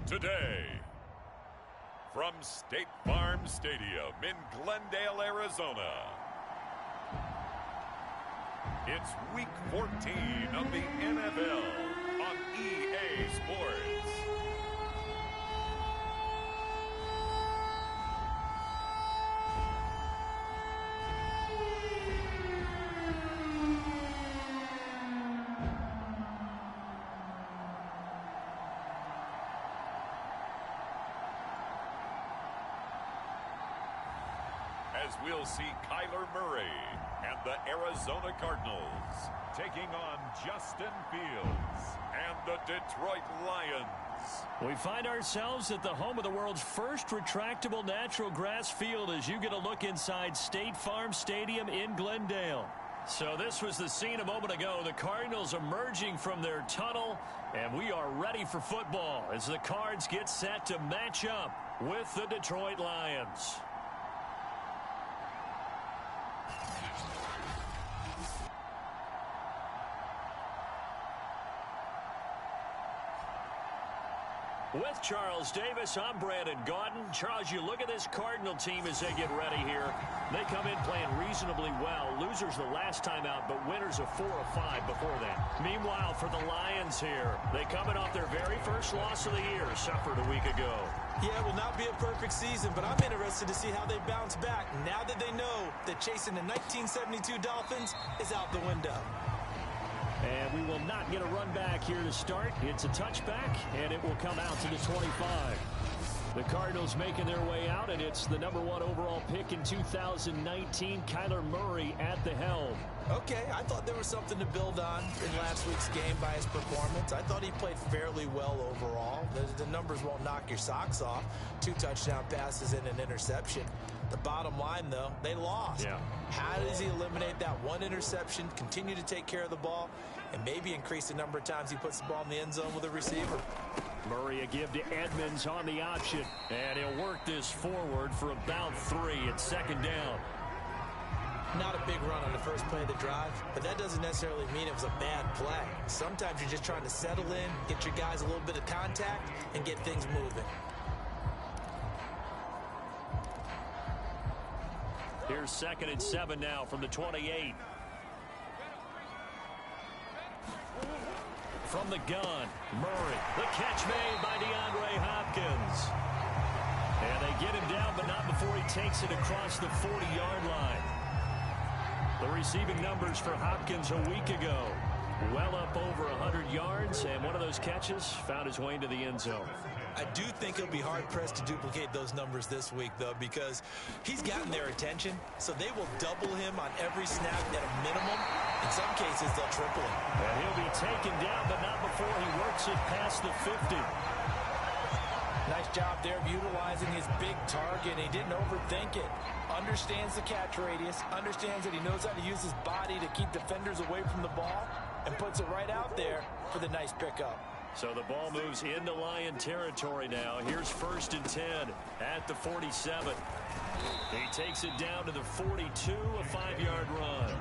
today. From State Farm Stadium in Glendale, Arizona, it's Week 14 of the NFL on EA Sports. As we'll see Kyler Murray and the Arizona Cardinals taking on Justin Fields and the Detroit Lions. We find ourselves at the home of the world's first retractable natural grass field as you get a look inside State Farm Stadium in Glendale. So this was the scene a moment ago. The Cardinals emerging from their tunnel, and we are ready for football as the Cards get set to match up with the Detroit Lions. With Charles Davis, I'm Brandon Gaudin. Charles, you look at this Cardinal team as they get ready here. They come in playing reasonably well. Losers the last time out, but winners of 4 of 5 before that. Meanwhile, for the Lions here, they coming off their very first loss of the year, suffered a week ago. Yeah, it will not be a perfect season, but I'm interested to see how they bounce back now that they know that chasing the 1972 Dolphins is out the window. And we will not get a run back here to start. It's a touchback, and it will come out to the 25. The Cardinals making their way out, and it's the #1 overall pick in 2019, Kyler Murray at the helm. Okay, I thought there was something to build on in last week's game by his performance. I thought he played fairly well overall. The numbers won't knock your socks off. 2 touchdown passes and an interception. The bottom line, though, they lost. Yeah. How does he eliminate that 1 interception, continue to take care of the ball, and maybe increase the number of times he puts the ball in the end zone with a receiver? Murray a give to Edmonds on the option, and he'll work this forward for about 3. It's 2nd down. Not a big run on the first play of the drive, but that doesn't necessarily mean it was a bad play. Sometimes you're just trying to settle in, get your guys a little bit of contact, and get things moving. Here's 2nd and 7 now from the 28. From the gun, Murray. The catch made by DeAndre Hopkins. And they get him down, but not before he takes it across the 40-yard line. The receiving numbers for Hopkins a week ago. Well up over 100 yards, and one of those catches found his way into the end zone. I do think he'll be hard-pressed to duplicate those numbers this week, though, because he's gotten their attention, so they will double him on every snap at a minimum. In some cases, they'll triple him. And he'll be taken down, but not before he works it past the 50. Nice job there of utilizing his big target. He didn't overthink it. Understands the catch radius, understands that he knows how to use his body to keep defenders away from the ball, and puts it right out there for the nice pickup. So the ball moves into Lion territory now. Here's 1st and 10 at the 47. He takes it down to the 42, a 5-yard run.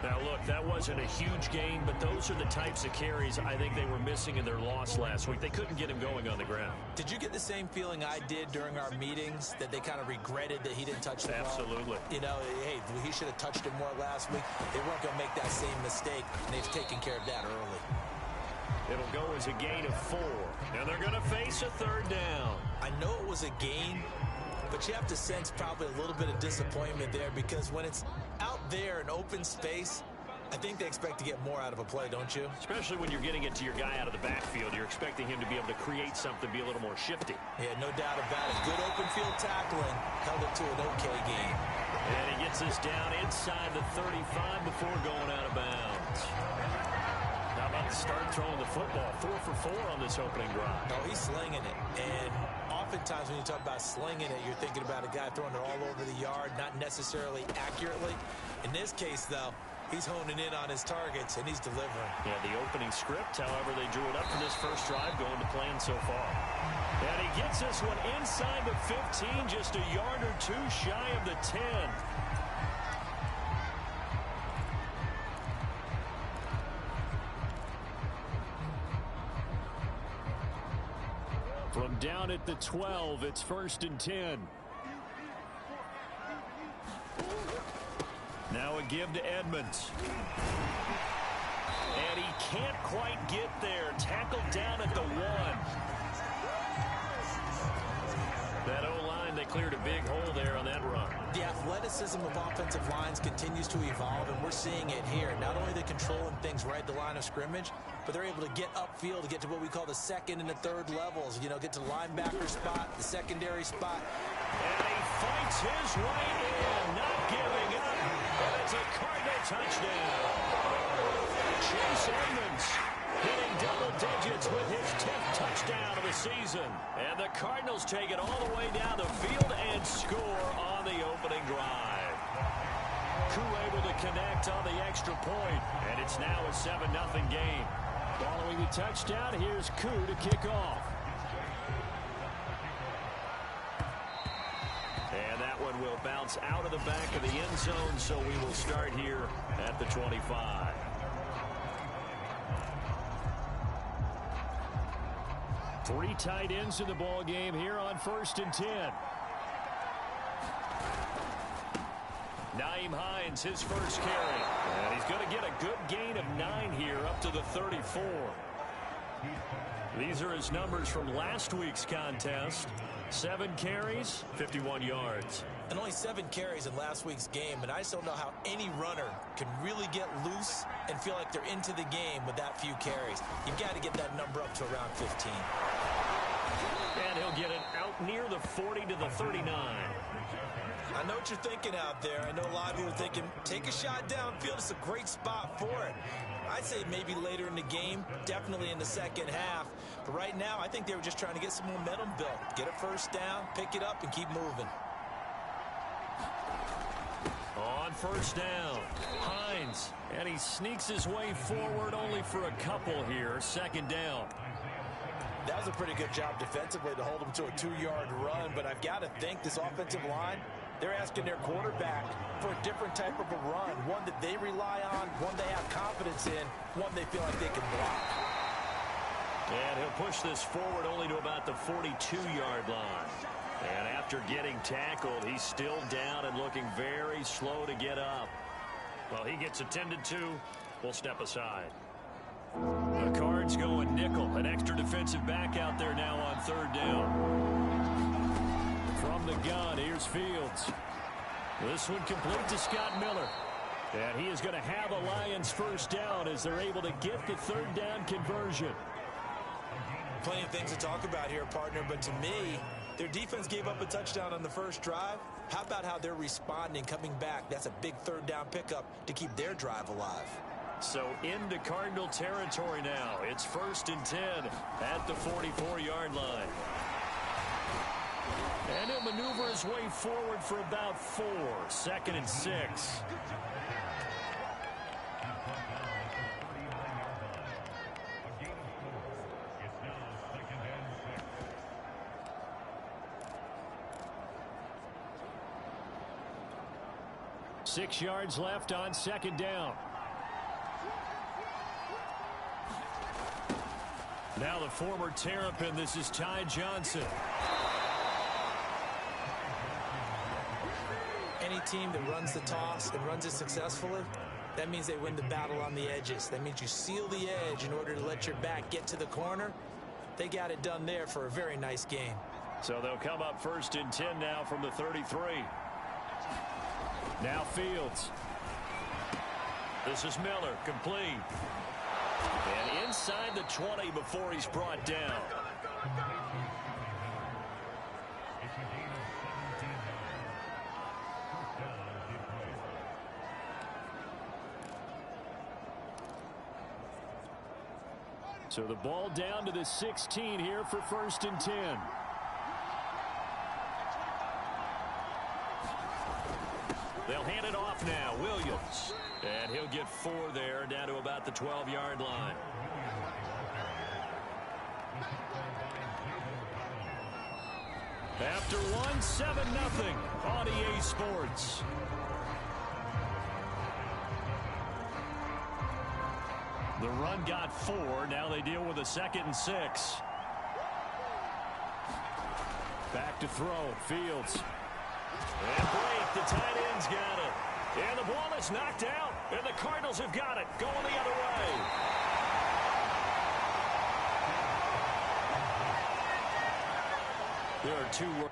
Now, look, that wasn't a huge gain, but those are the types of carries I think they were missing in their loss last week. They couldn't get him going on the ground. Did you get the same feeling I did during our meetings, that they kind of regretted that he didn't touch the ball? Absolutely. You know, hey, he should have touched it more last week. They weren't going to make that same mistake, and they've taken care of that early. It'll go as a gain of 4, and they're going to face a 3rd down. I know it was a gain, but you have to sense probably a little bit of disappointment there, because when it's out there in open space, I think they expect to get more out of a play, don't you? Especially when you're getting it to your guy out of the backfield. You're expecting him to be able to create something, be a little more shifty. Yeah, no doubt about it. Good open field tackling held it to an okay game. And he gets us down inside the 35 before going out of bounds. How about the start throwing the football? 4 for 4 on this opening drive. Oh, he's slinging it. And oftentimes when you talk about slinging it, you're thinking about a guy throwing it all over the yard, not necessarily accurately. In this case, though, he's honing in on his targets, and he's delivering. Yeah, the opening script, however, they drew it up for this first drive, going to plan so far. And he gets this one inside the 15, just a yard or 2 shy of the 10. From down at the 12, it's 1st and 10. Now a give to Edmonds. And he can't quite get there. Tackled down at the 1. That O-line, they cleared a big hole there on that run. The athleticism of offensive lines continues to evolve, and we're seeing it here. Not only are they controlling things right at the line of scrimmage, but they're able to get upfield to get to what we call the second and the third levels. You know, get to the linebacker spot, the secondary spot. And he fights his way in, not giving up. And it's a Cardinal touchdown. Chase Edmonds hitting double digits with his 10th touchdown of the season. And the Cardinals take it all the way down the field and score on the opening drive. Koo able to connect on the extra point, and it's now a 7-0 game. Following the touchdown, here's Koo to kick off. And that one will bounce out of the back of the end zone, so we will start here at the 25. Three tight ends in the ball game here on 1st and 10. Nyheim Hines, his first carry. And he's going to get a good gain of 9 here up to the 34. These are his numbers from last week's contest. 7 carries, 51 yards. And only 7 carries in last week's game, and I just don't know how any runner can really get loose and feel like they're into the game with that few carries. You've got to get that number up to around 15. And he'll get it out near the 40 to the 39. I know what you're thinking out there. I know a lot of you are thinking, take a shot downfield. It's a great spot for it. I'd say maybe later in the game, definitely in the second half. But right now, I think they were just trying to get some momentum built. Get a first down, pick it up, and keep moving. On first down, Hines. And he sneaks his way forward only for a couple here. Second down. That was a pretty good job defensively to hold him to a 2-yard run. But I've got to think this offensive line, they're asking their quarterback for a different type of a run, one that they rely on, one they have confidence in, one they feel like they can block. And he'll push this forward only to about the 42-yard line. And after getting tackled, he's still down and looking very slow to get up. Well, he gets attended to. We'll step aside. The Cards going nickel. An extra defensive back out there now on 3rd down. From the gun, here's Fields. This one complete to Scott Miller. And he is going to have a Lions first down as they're able to get the 3rd down conversion. Plenty of things to talk about here, partner, but to me, their defense gave up a touchdown on the first drive. How about how they're responding, coming back? That's a big 3rd down pickup to keep their drive alive. So into Cardinal territory now. It's 1st and 10 at the 44-yard line. And he'll maneuver his way forward for about 4. 2nd and 6. Six yards left on 2nd down. Now the former Terrapin, this is Ty Johnson. Any team that runs the toss and runs it successfully, that means they win the battle on the edges. That means you seal the edge in order to let your back get to the corner. They got it done there for a very nice game. So they'll come up 1st and 10 now from the 33. Now Fields. This is Miller, complete. And inside the 20 before he's brought down. So the ball down to the 16 here for 1st and 10. They'll hand it off now. Williams. And he'll get 4 there, down to about the 12-yard line. After one, 7-0 on EA Sports. The run got 4. Now they deal with a 2nd and 6. Back to throw. Fields. And Blake, the tight end's got it. And the ball is knocked out. And the Cardinals have got it. Going the other way. There are two words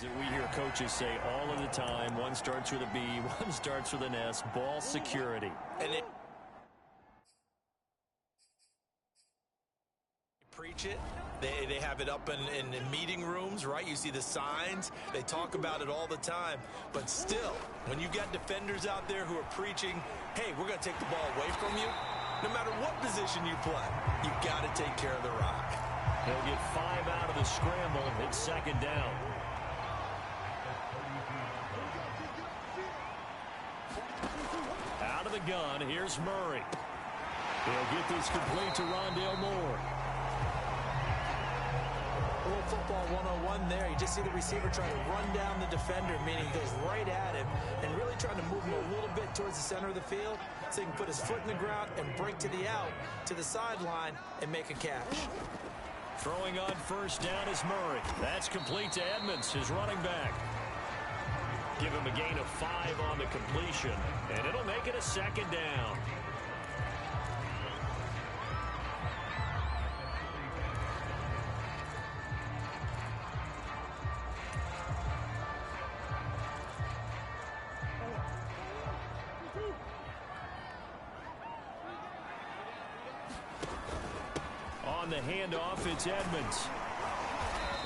that we hear coaches say all of the time. One starts with a B, one starts with an S. Ball security. And they preach it. They have it up in meeting rooms, right? You see the signs. They talk about it all the time. But still, when you've got defenders out there who are preaching, hey, we're going to take the ball away from you, no matter what position you play, you've got to take care of the rock. He'll get 5 out of the scramble. It's second down. Out of the gun, here's Murray. He'll get this complete to Rondale Moore. A little football 101 there. You just see the receiver trying to run down the defender, meaning he goes right at him and really trying to move him a little bit towards the center of the field so he can put his foot in the ground and break to the out, to the sideline, and make a catch. Throwing on first down is Murray. That's complete to Edmonds, his running back. Give him a gain of 5 on the completion, and it'll make it a second down. On the handoff, it's Edmonds.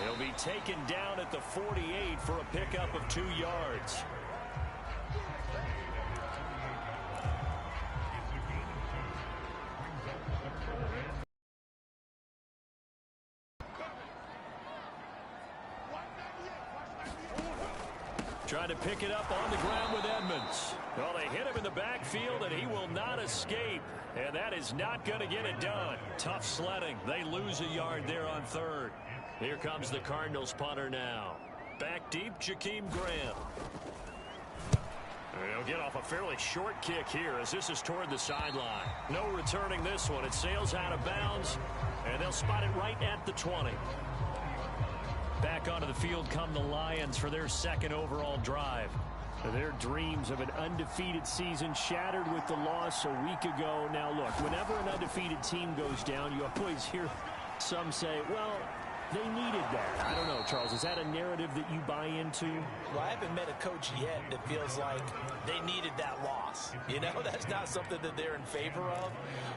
He'll be taken down at the 48 for a pickup of 2 yards. Trying to pick it up on the ground with Edmonds. Well, they hit him in the backfield, and he will not escape. And that is not going to get it done. Tough sledding. They lose a yard there on third. Here comes the Cardinals punter now. Back deep, Jakeem Graham. He'll get off a fairly short kick here as this is toward the sideline. No returning this one. It sails out of bounds, and they'll spot it right at the 20. Back onto the field come the Lions for their second overall drive. Their dreams of an undefeated season shattered with the loss a week ago. Now, look, whenever an undefeated team goes down, you always hear some say, well, they needed that. I don't know, Charles. Is that a narrative that you buy into? Well, I haven't met a coach yet that feels like they needed that loss. You know, that's not something that they're in favor of.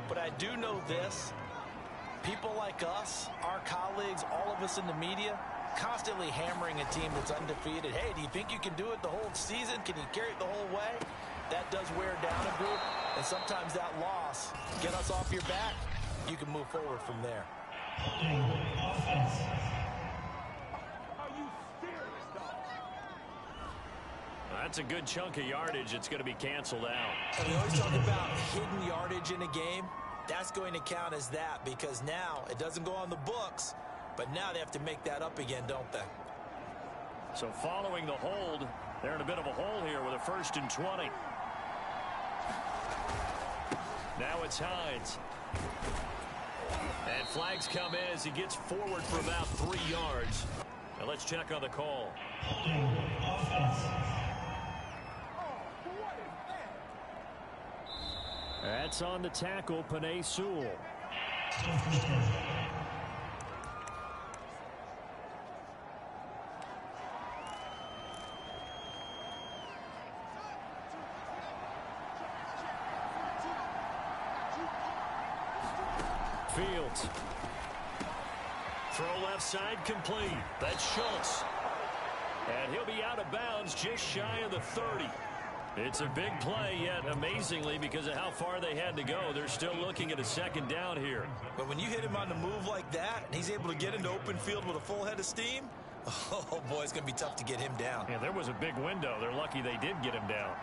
But I do know this. People like us, our colleagues, all of us in the media, constantly hammering a team that's undefeated. Hey, do you think you can do it the whole season? Can you carry it the whole way? That does wear down a group, and sometimes that loss, get us off your back, you can move forward from there. That's a good chunk of yardage. It's going to be canceled out. And we always talk about hidden yardage in a game. That's going to count as that because now it doesn't go on the books, but now they have to make that up again, don't they? So following the hold, they're in a bit of a hole here with a 1st and 20. Now it's Hines. And flags come in as he gets forward for about 3 yards. Now let's check on the call. That's on the tackle, Penei Sewell. Fields. Throw left side complete. That's Schultz. And he'll be out of bounds just shy of the 30. It's a big play, yet amazingly, because of how far they had to go, they're still looking at a 2nd down here. But when you hit him on the move like that, and he's able to get into open field with a full head of steam, oh boy, it's going to be tough to get him down. Yeah, there was a big window. They're lucky they did get him down.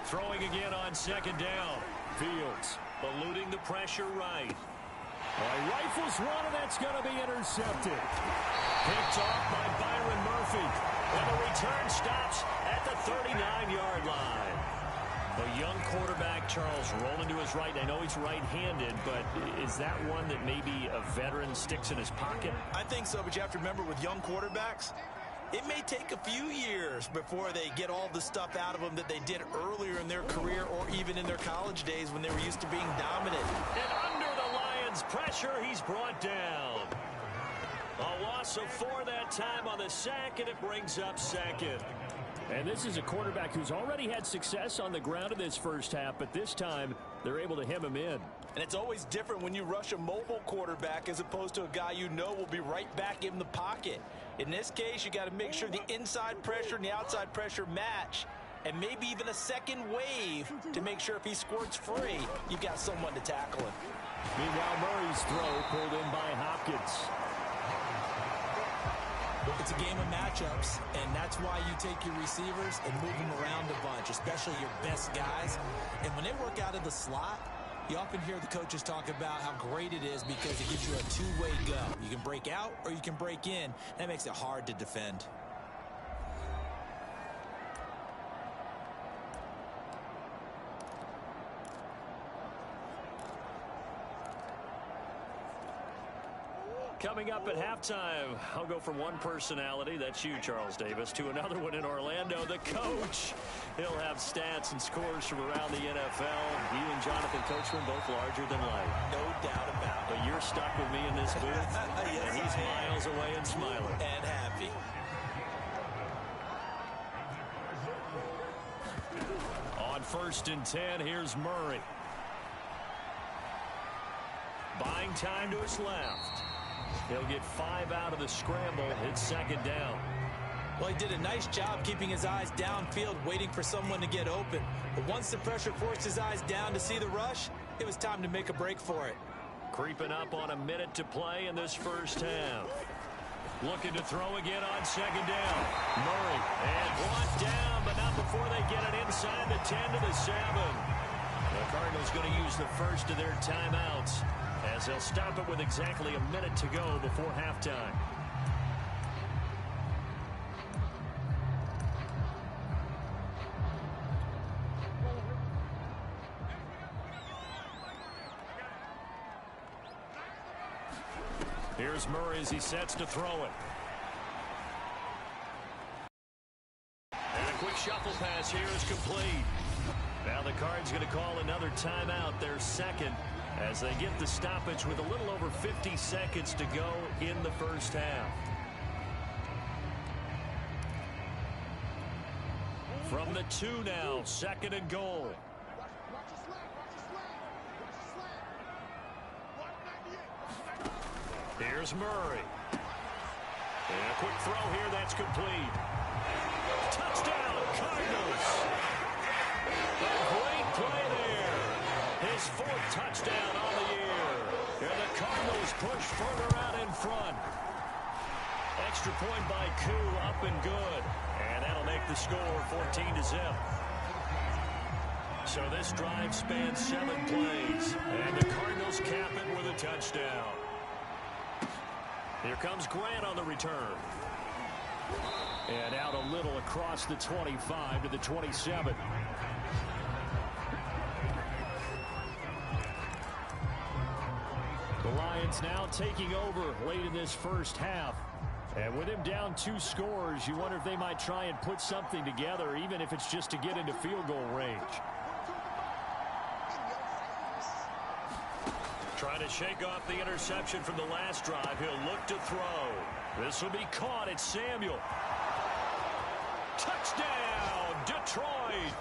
Throwing again on 2nd down. Fields eluding the pressure right. He rifles one, and that's going to be intercepted. Picked off by Byron Murphy. And the return stops at the 39-yard line. A young quarterback, Charles, rolling to his right. I know he's right-handed, but is that one that maybe a veteran sticks in his pocket? I think so, but you have to remember with young quarterbacks, it may take a few years before they get all the stuff out of them that they did earlier in their career or even in their college days when they were used to being dominant. And under the Lions' pressure, he's brought down. A loss of 4 that time on the sack, and it brings up second. And this is a quarterback who's already had success on the ground in this first half, but this time they're able to hem him in. And it's always different when you rush a mobile quarterback as opposed to a guy you know will be right back in the pocket. In this case, you got to make sure the inside pressure and the outside pressure match, and maybe even a second wave to make sure if he squirts free, you've got someone to tackle him. Meanwhile, Murray's throw pulled in by Hopkins. It's a game of matchups, and that's why you take your receivers and move them around a bunch, especially your best guys. And when they work out of the slot, you often hear the coaches talk about how great it is because it gives you a two-way go. You can break out or you can break in. That makes it hard to defend. Coming up at halftime, I'll go from one personality, that's you, Charles Davis, to another one in Orlando, the coach. He'll have stats and scores from around the NFL. You and Jonathan Coachman both larger than life. No doubt about it. But you're stuck with me in this booth, Yes, and he's miles away and smiling. And happy. On 1st and 10, here's Murray. Buying time to his left. He'll get 5 out of the scramble. It's second down. Well, he did a nice job keeping his eyes downfield, waiting for someone to get open. But once the pressure forced his eyes down to see the rush, it was time to make a break for it. Creeping up on a minute to play in this first half. Looking to throw again on second down. Murray, and brought down, but not before they get it inside the 10 to the 7. The Cardinals going to use the first of their timeouts, as they'll stop it with exactly a minute to go before halftime. Here's Murray as he sets to throw it. And a quick shuffle pass here is complete. Now the Cards going to call another timeout, their second, as they get the stoppage with a little over 50 seconds to go in the first half. From the 2 now, 2nd and goal. Here's Murray. And a quick throw here, that's complete. Touchdown, Cardinals. A great play there. His 4th touchdown on the year. And the Cardinals push further out in front. Extra point by Koo, up and good. And that'll make the score 14-0. So this drive spans 7 plays. And the Cardinals cap it with a touchdown. Here comes Grant on the return. And out a little across the 25 to the 27. The Lions now taking over late in this first half. And with him down 2 scores, you wonder if they might try and put something together, even if it's just to get into field goal range. Trying to shake off the interception from the last drive. He'll look to throw. This will be caught. It's Samuel. Touchdown, Detroit.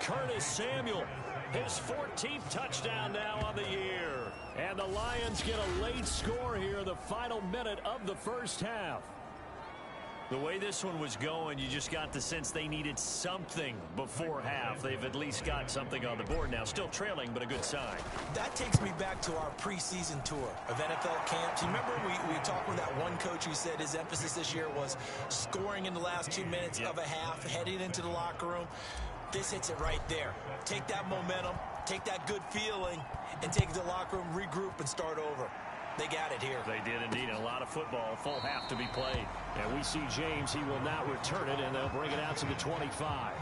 Curtis Samuel, his 14th touchdown now on the year. And the Lions get a late score here, the final minute of the first half. The way this one was going, you just got the sense they needed something before half. They've at least got something on the board now. Still trailing, but a good sign. That takes me back to our preseason tour of NFL camps. You remember we talked with that one coach who said his emphasis this year was scoring in the last 2 minutes of a half, heading into the locker room. This hits it right there. Take that momentum, take that good feeling, and take it to the locker room, regroup, and start over. They got it here. They did indeed. A lot of football, full half to be played. And we see James, he will not return it, and they'll bring it out to the 25.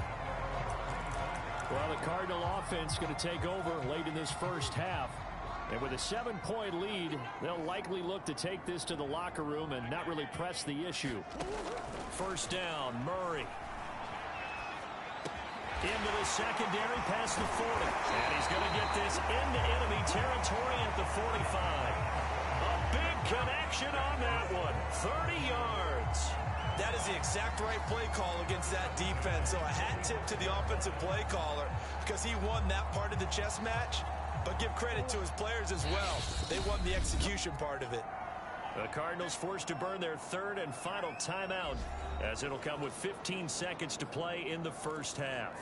Well, the Cardinal offense going to take over late in this first half. And with a 7-point lead, they'll likely look to take this to the locker room and not really press the issue. First down, Murray. Into the secondary past the 40. And he's going to get this into enemy territory at the 45. A big connection on that one. 30 yards. That is the exact right play call against that defense. So a hat tip to the offensive play caller because he won that part of the chess match. But give credit to his players as well. They won the execution part of it. The Cardinals forced to burn their third and final timeout as it'll come with 15 seconds to play in the first half.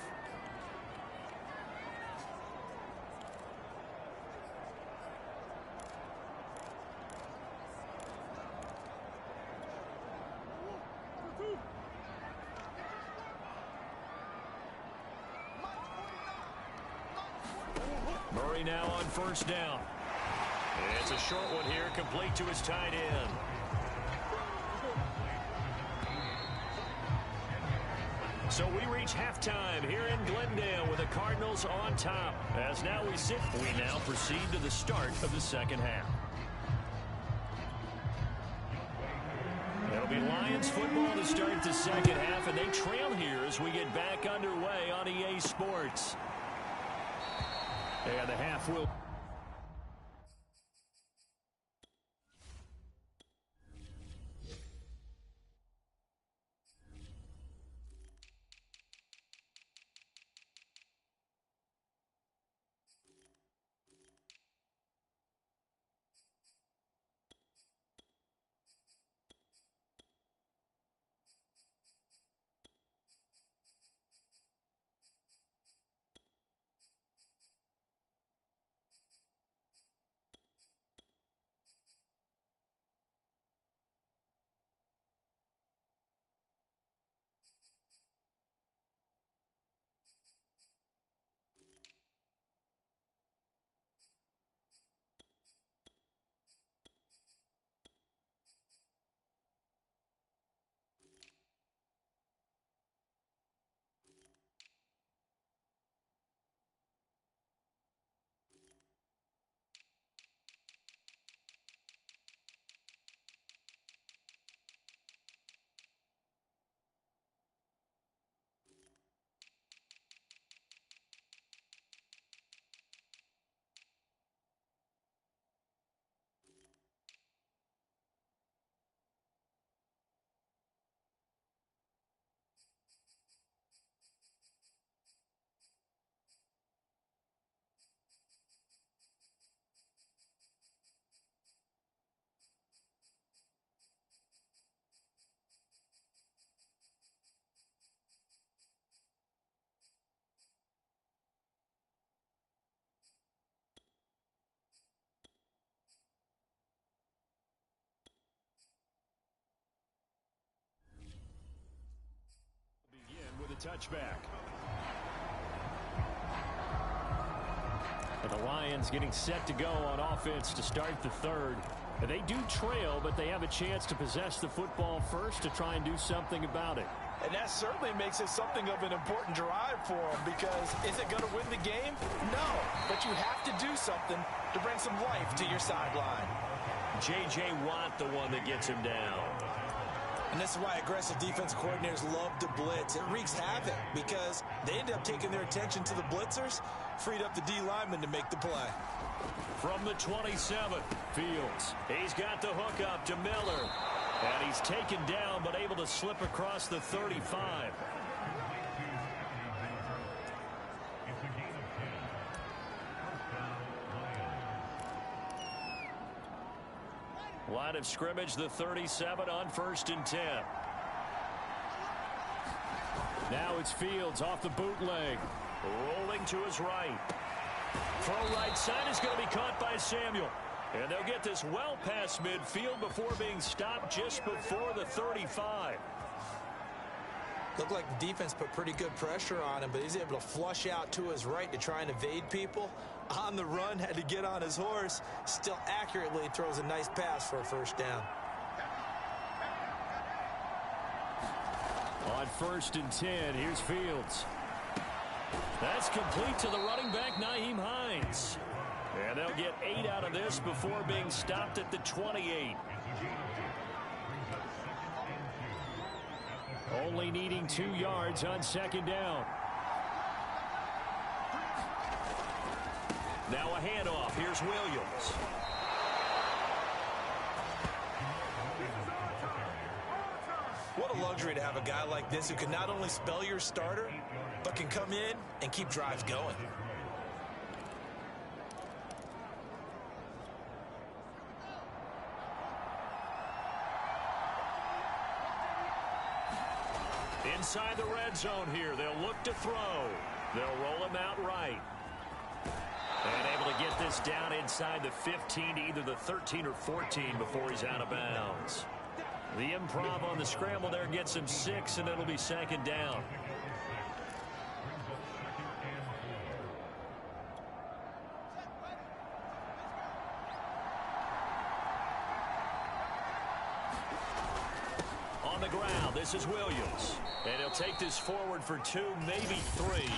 Murray now on first down. It's a short one here, complete to his tight end. So we reach halftime here in Glendale with the Cardinals on top. As now we now proceed to the start of the second half. It'll be Lions football to start the second half, and they trail here as we get back underway on EA Sports. And the half will... touchback. And the Lions getting set to go on offense to start the third. And they do trail, but they have a chance to possess the football first to try and do something about it. And that certainly makes it something of an important drive for them, because is it going to win the game? No, but you have to do something to bring some life to your sideline. J.J. Watt, the one that gets him down. And this is why aggressive defense coordinators love to blitz. It wreaks havoc because they end up taking their attention to the blitzers, freed up the D lineman to make the play. From the 27, Fields. He's got the hook up to Miller. And he's taken down but able to slip across the 35. Line of scrimmage, the 37 on 1st and 10. Now it's Fields off the bootleg. Rolling to his right. Throw right side is going to be caught by Samuel. And they'll get this well past midfield before being stopped just before the 35. Looked like the defense put pretty good pressure on him, but he's able to flush out to his right to try and evade people. On the run, had to get on his horse. Still accurately throws a nice pass for a first down. On 1st and 10, here's Fields. That's complete to the running back, Nyheim Hines. And they'll get 8 out of this before being stopped at the 28. Only needing 2 yards on second down. Now a handoff. Here's Williams. What a luxury to have a guy like this who can not only spell your starter, but can come in and keep drives going. Inside the red zone here, they'll look to throw. They'll roll him out right. And able to get this down inside the 15 to either the 13 or 14 before he's out of bounds. The improv on the scramble there gets him 6, and it'll be second down. On the ground, this is Williams. And he'll take this forward for 2, maybe 3.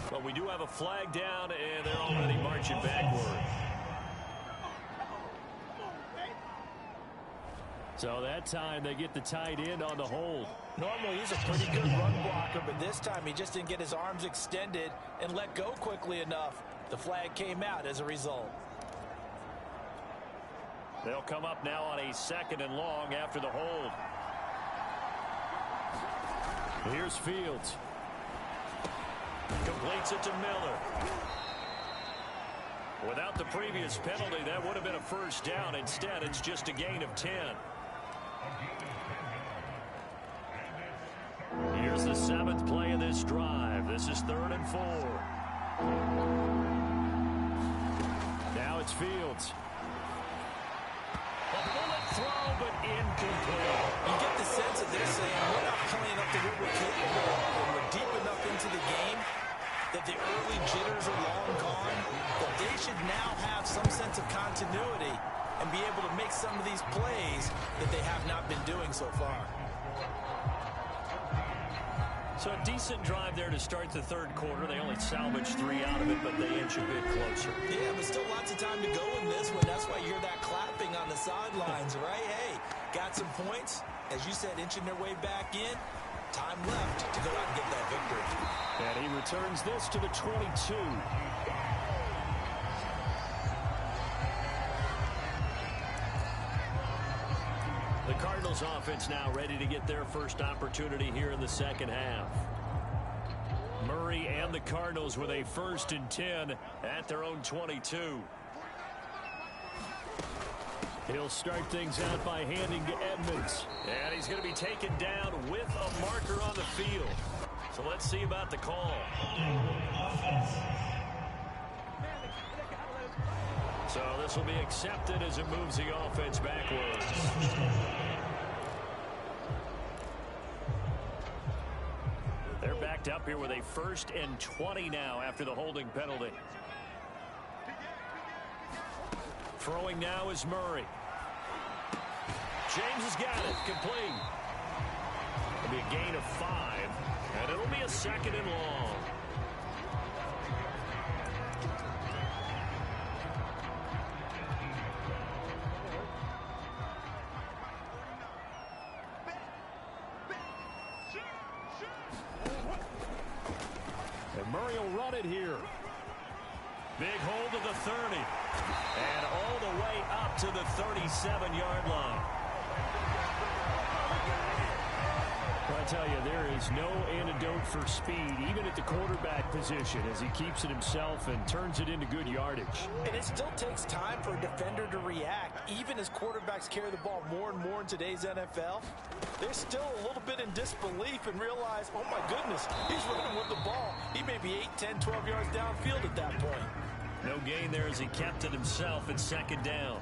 But we do have a flag down, and they're already marching backward. So that time they get the tight end on the hold. Normally he's a pretty good run blocker, but this time he just didn't get his arms extended and let go quickly enough. The flag came out as a result. They'll come up now on a 2nd and long after the hold. Here's Fields. Completes it to Miller. Without the previous penalty, that would have been a first down. Instead, it's just a gain of 10. Here's the 7th play of this drive. This is 3rd and 4. Now it's Fields. A bullet throw, but incomplete. You get the sense that they're saying we're not playing up to what we're capable of, and we're deep enough into the game that the early jitters are long gone, that they should now have some sense of continuity and be able to make some of these plays that they have not been doing so far. So a decent drive there to start the 3rd quarter. They only salvaged 3 out of it, but they inch a bit closer. Yeah, but still lots of time to go in this one. That's why you hear that clapping on the sidelines, right? Hey, got some points. As you said, inching their way back in. Time left to go out and get that victory. And he returns this to the 22. The Cardinals offense now ready to get their first opportunity here in the second half. Murray and the Cardinals with a 1st and 10 at their own 22. He'll start things out by handing to Edmonds. And he's going to be taken down with a marker on the field. So let's see about the call. So this will be accepted as it moves the offense backwards. They're backed up here with a 1st and 20 now after the holding penalty. Throwing now is Murray. James has got it. Complete. It'll be a gain of 5, and it'll be a 2nd and long. And Murray will run it here. Big hold of the 30. And all the way up to the 37-yard line. I tell you, there is no antidote for speed, even at the quarterback position, as he keeps it himself and turns it into good yardage. And it still takes time for a defender to react. Even as quarterbacks carry the ball more and more in today's NFL, they're still a little bit in disbelief and realize, oh my goodness, he's running with the ball. He may be 8, 10, 12 yards downfield at that point. No gain there as he kept it himself at 2nd down.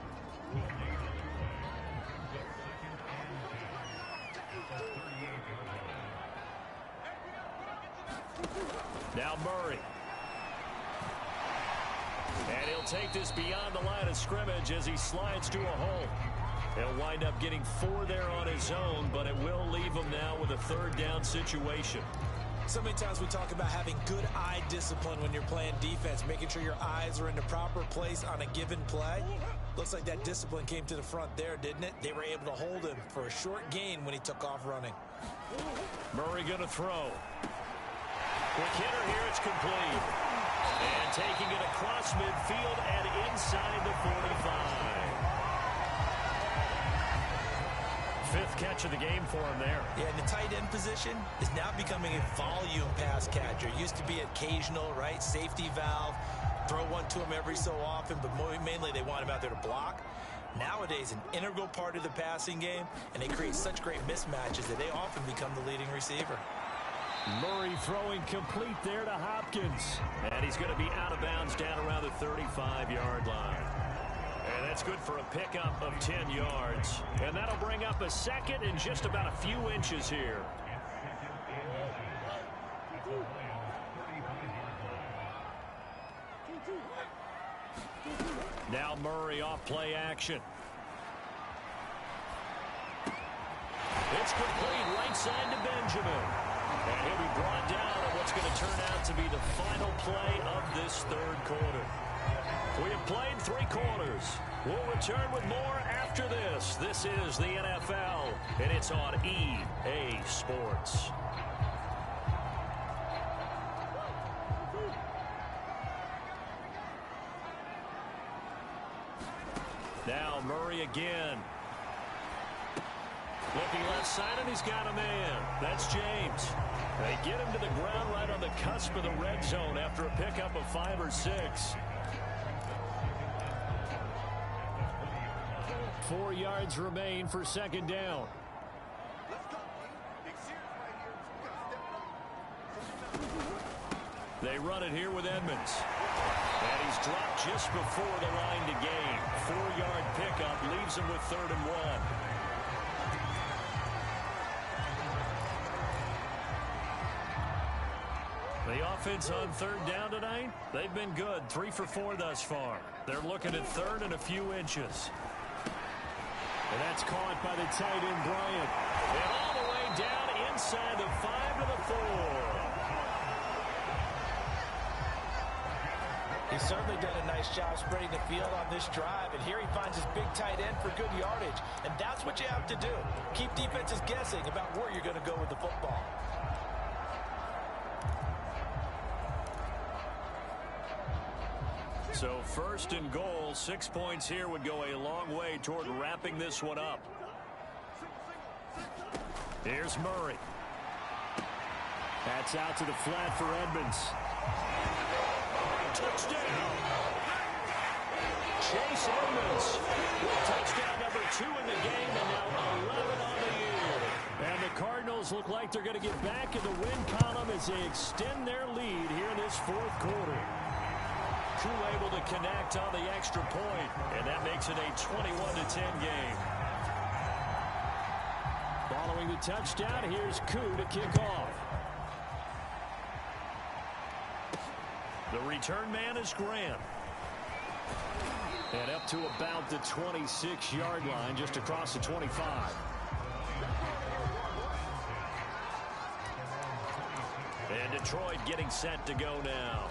Now Murray. And he'll take this beyond the line of scrimmage as he slides to a hole. He'll wind up getting 4 there on his own, but it will leave him now with a 3rd down situation. So many times we talk about having good eye discipline when you're playing defense, making sure your eyes are in the proper place on a given play. Looks like that discipline came to the front there, didn't it? They were able to hold him for a short gain when he took off running. Murray going to throw. Quick hitter here, it's complete. And taking it across midfield and inside the 45. Fifth catch of the game for him there. Yeah, and the tight end position is now becoming a volume pass catcher. It used to be occasional, right? Safety valve. Throw one to him every so often, but mainly they want him out there to block. Nowadays, an integral part of the passing game, and they create such great mismatches that they often become the leading receiver. Murray throwing complete there to Hopkins. And he's going to be out of bounds down around the 35-yard line. And that's good for a pickup of 10 yards. And that'll bring up a second and just about a few inches here. Now Murray off play action. It's complete right side to Benjamin. And he'll be brought down on what's going to turn out to be the final play of this third quarter. We have played 3 quarters. We'll return with more after this. This is the NFL, and it's on EA Sports. Now Murray again. Looking left side, and he's got a man. That's James. They get him to the ground right on the cusp of the red zone after a pickup of 5 or 6. 4 yards remain for second down. They run it here with Edmonds. And he's dropped just before the line to gain. 4-yard pickup leaves him with 3rd and 1. The offense on 3rd down tonight, they've been good. 3 for 4 thus far. They're looking at 3rd and a few inches. And that's caught by the tight end, Bryant. And all the way down inside the 5 to the 4. He's certainly done a nice job spreading the field on this drive, and here he finds his big tight end for good yardage. And that's what you have to do. Keep defenses guessing about where you're going to go with the football. So 1st and goal, 6 points here would go a long way toward wrapping this one up. Here's Murray. That's out to the flat for Edmonds. Touchdown! Chase Edmonds with touchdown number 2 in the game, and now 11 on the year. And the Cardinals look like they're going to get back in the win column as they extend their lead here in this 4th quarter. Crew able to connect on the extra point, and that makes it a 21-10 game. Following the touchdown, here's Koo to kick off. The return man is Grant. And up to about the 26-yard line, just across the 25. And Detroit getting set to go now.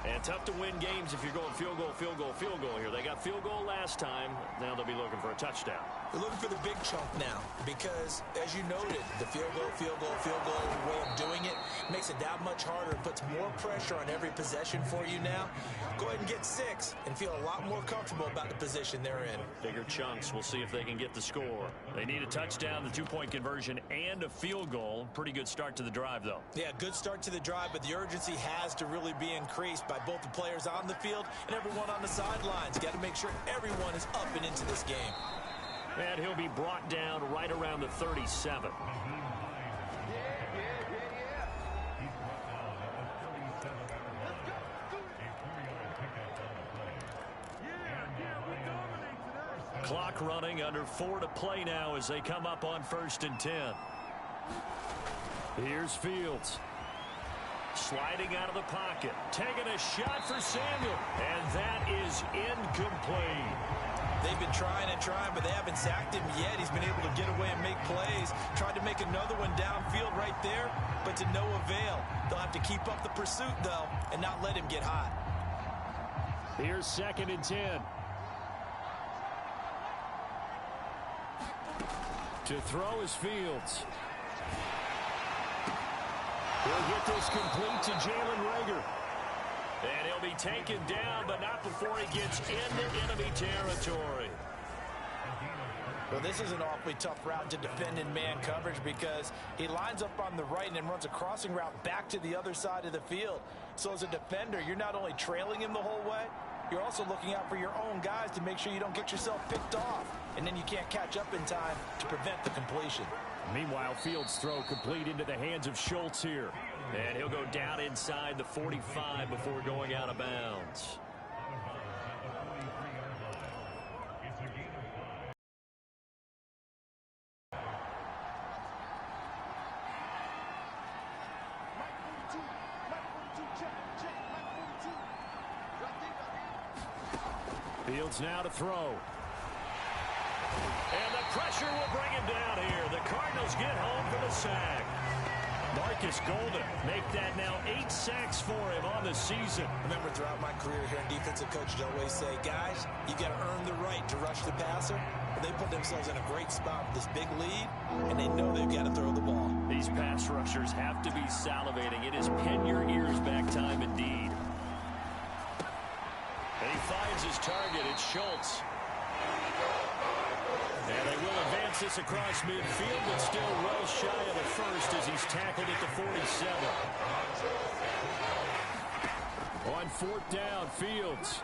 And tough to win games if you're going field goal, field goal, field goal here. They got field goal last time. Now they'll be looking for a touchdown. They're looking for the big chunk now because, as you noted, the field goal way of doing it makes it that much harder. It puts more pressure on every possession for you now. Go ahead and get 6 and feel a lot more comfortable about the position they're in. Bigger chunks. We'll see if they can get the score. They need a touchdown, the 2-point conversion, and a field goal. Pretty good start to the drive, though. Yeah, good start to the drive, but the urgency has to really be increased by both the players on the field and everyone on the sidelines. Got to make sure everyone is up and into this game. And he'll be brought down right around the 37. Clock running, under 4 to play now as they come up on 1st and 10. Here's Fields. Sliding out of the pocket. Taking a shot for Samuel. And that is incomplete. They've been trying and trying, but they haven't sacked him yet. He's been able to get away and make plays. Tried to make another one downfield right there, but to no avail. They'll have to keep up the pursuit, though, and not let him get hot. Here's 2nd and 10. To throw is Fields. He'll get this complete to Jalen Reagor. And he'll be taken down, but not before he gets into enemy territory. Well, this is an awfully tough route to defend in man coverage because he lines up on the right and then runs a crossing route back to the other side of the field. So as a defender, you're not only trailing him the whole way, you're also looking out for your own guys to make sure you don't get yourself picked off. And then you can't catch up in time to prevent the completion. Meanwhile, Fields' throw complete into the hands of Schultz here. And he'll go down inside the 45 before going out of bounds. Fields now to throw. And the pressure will bring him down here. The Cardinals get home for the sack. Marcus Golden make that now 8 sacks for him on the season. Remember, throughout my career here in defensive coaches always say, guys, you got to earn the right to rush the passer. But they put themselves in a great spot with this big lead, and they know they've got to throw the ball. These pass rushers have to be salivating. It is pin your ears back time indeed. And he finds his target. It's Schultz. And they will advance this across midfield, but still well shy of the first as he's tackled at the 47. On 4th down, Fields.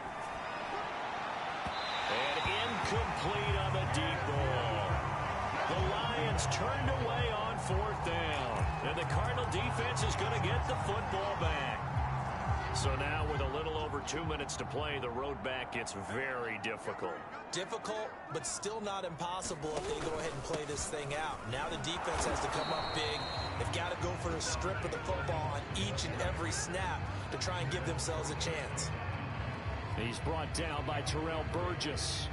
And incomplete on the deep ball. The Lions turned away on 4th down. And the Cardinal defense is going to get the football back. So now with a little over 2 minutes to play, the road back gets very difficult. Difficult, but still not impossible if they go ahead and play this thing out. Now the defense has to come up big. They've got to go for a strip of the football on each and every snap to try and give themselves a chance. He's brought down by Terrell Burgess.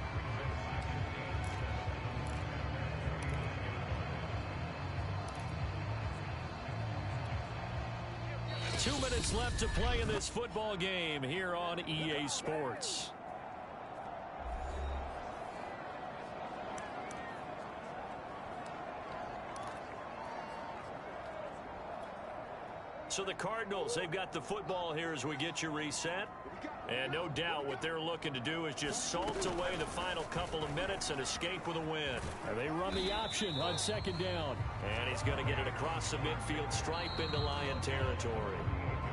Two minutes left to play in this football game here on EA Sports. So the Cardinals, they've got the football here as we get you reset. And no doubt what they're looking to do is just salt away the final couple of minutes and escape with a win. And they run the option on 2nd down. And he's going to get it across the midfield stripe into Lion territory.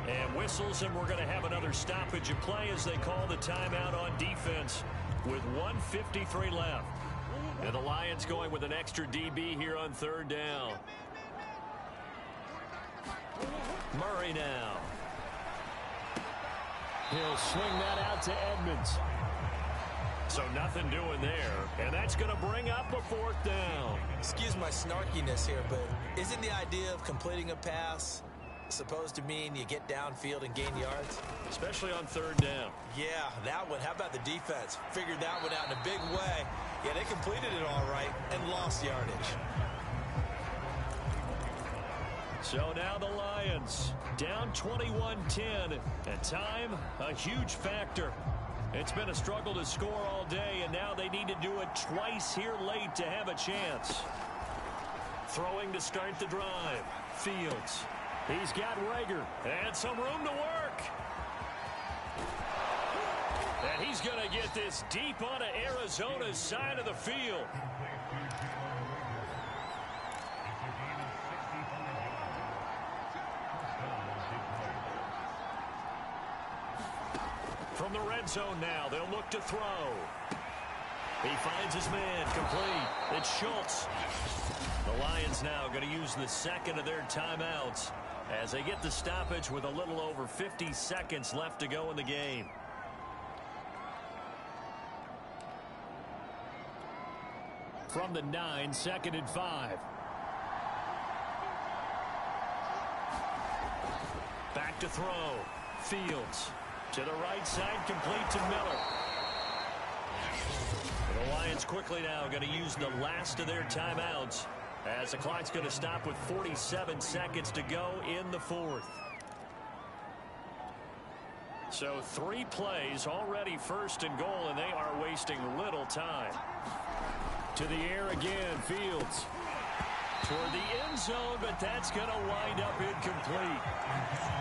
And whistles, and we're going to have another stoppage of play as they call the timeout on defense with 1:53 left. And the Lions going with an extra DB here on 3rd down. Murray now. He'll swing that out to Edmonds. So nothing doing there. And that's going to bring up a 4th down. Excuse my snarkiness here, but isn't the idea of completing a pass supposed to mean you get downfield and gain yards? Especially on 3rd down. Yeah, that one. How about the defense? Figured that one out in a big way. Yeah, they completed it all right and lost yardage. So now the Lions down 21-10. And time, a huge factor. It's been a struggle to score all day, and now they need to do it twice here late to have a chance. Throwing to start the drive. Fields. He's got Reagor and some room to work. And he's going to get this deep onto Arizona's side of the field. From the red zone now, they'll look to throw. He finds his man, complete. It's Schultz. The Lions now going to use the second of their timeouts as they get the stoppage with a little over 50 seconds left to go in the game. From the 9, 2nd and 5. Back to throw. Fields. To the right side, complete to Miller. The Giants quickly now going to use the last of their timeouts as the clock's going to stop with 47 seconds to go in the fourth. So 3 plays already first and goal, and they are wasting little time. To the air again, Fields. Toward the end zone, but that's going to wind up incomplete.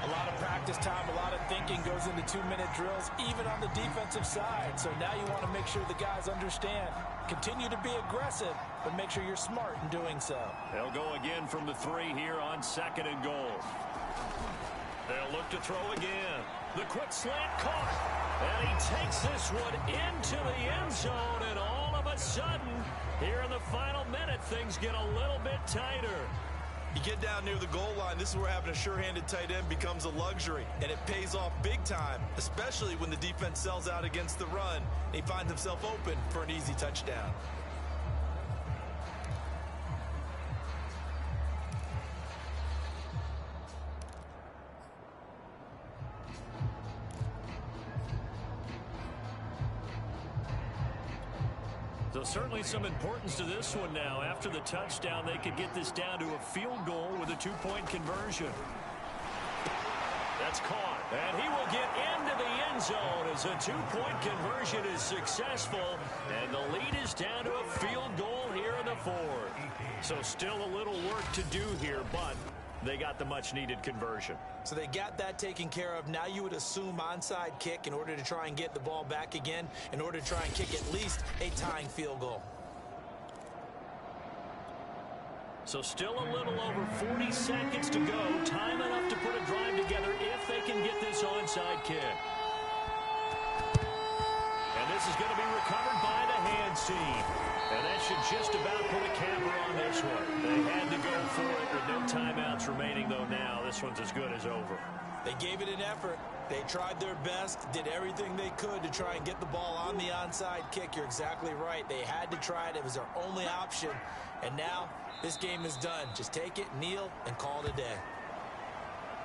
A lot of practice time, a lot of thinking goes into 2-minute drills, even on the defensive side. So now you want to make sure the guys understand. Continue to be aggressive, but make sure you're smart in doing so. They'll go again from the 3 here on 2nd and goal. They'll look to throw again. The quick slant caught. And he takes this one into the end zone, and all of a sudden, here in the final minute, things get a little bit tighter. You get down near the goal line, this is where having a sure-handed tight end becomes a luxury, and it pays off big time, especially when the defense sells out against the run, and he finds himself open for an easy touchdown. So certainly some importance to this one now. After the touchdown, they could get this down to a field goal with a 2-point conversion. That's caught, and he will get into the end zone as a 2-point conversion is successful, and the lead is down to a field goal here in the fourth. So still a little work to do here, but they got the much-needed conversion. So they got that taken care of. Now you would assume onside kick in order to try and get the ball back again, in order to try and kick at least a tying field goal. So still a little over 40 seconds to go. Time enough to put a drive together if they can get this onside kick. And this is going to be recovered by the hands team. And that should just about put a camera on this one. They had to go for it with no timeouts remaining, though now this one's as good as over. They gave it an effort. They tried their best, did everything they could to try and get the ball on the onside kick. You're exactly right. They had to try it. It was their only option. And now this game is done. Just take it, kneel, and call it a day.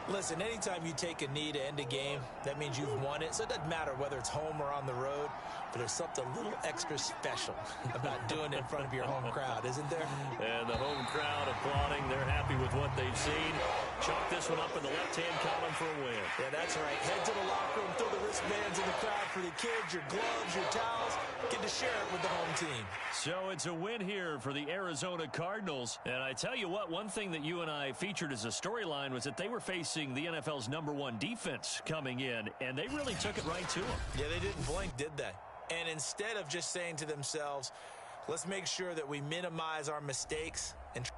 Listen, anytime you take a knee to end a game, that means you've won it. So it doesn't matter whether it's home or on the road, but there's something a little extra special about doing it in front of your home crowd, isn't there? And the home crowd applauding. They're happy with what they've seen. Chalk this one up in the left-hand column for a win. Yeah, that's right. Head to the locker room, throw the wristbands in the crowd for the kids, your gloves, your towels. Get to share it with the home team. So it's a win here for the Arizona Cardinals. And I tell you what, one thing that you and I featured as a storyline was that they were facing the NFL's #1 defense coming in, and they really took it right to them. Yeah, they didn't blink, did they? And instead of just saying to themselves, let's make sure that we minimize our mistakes and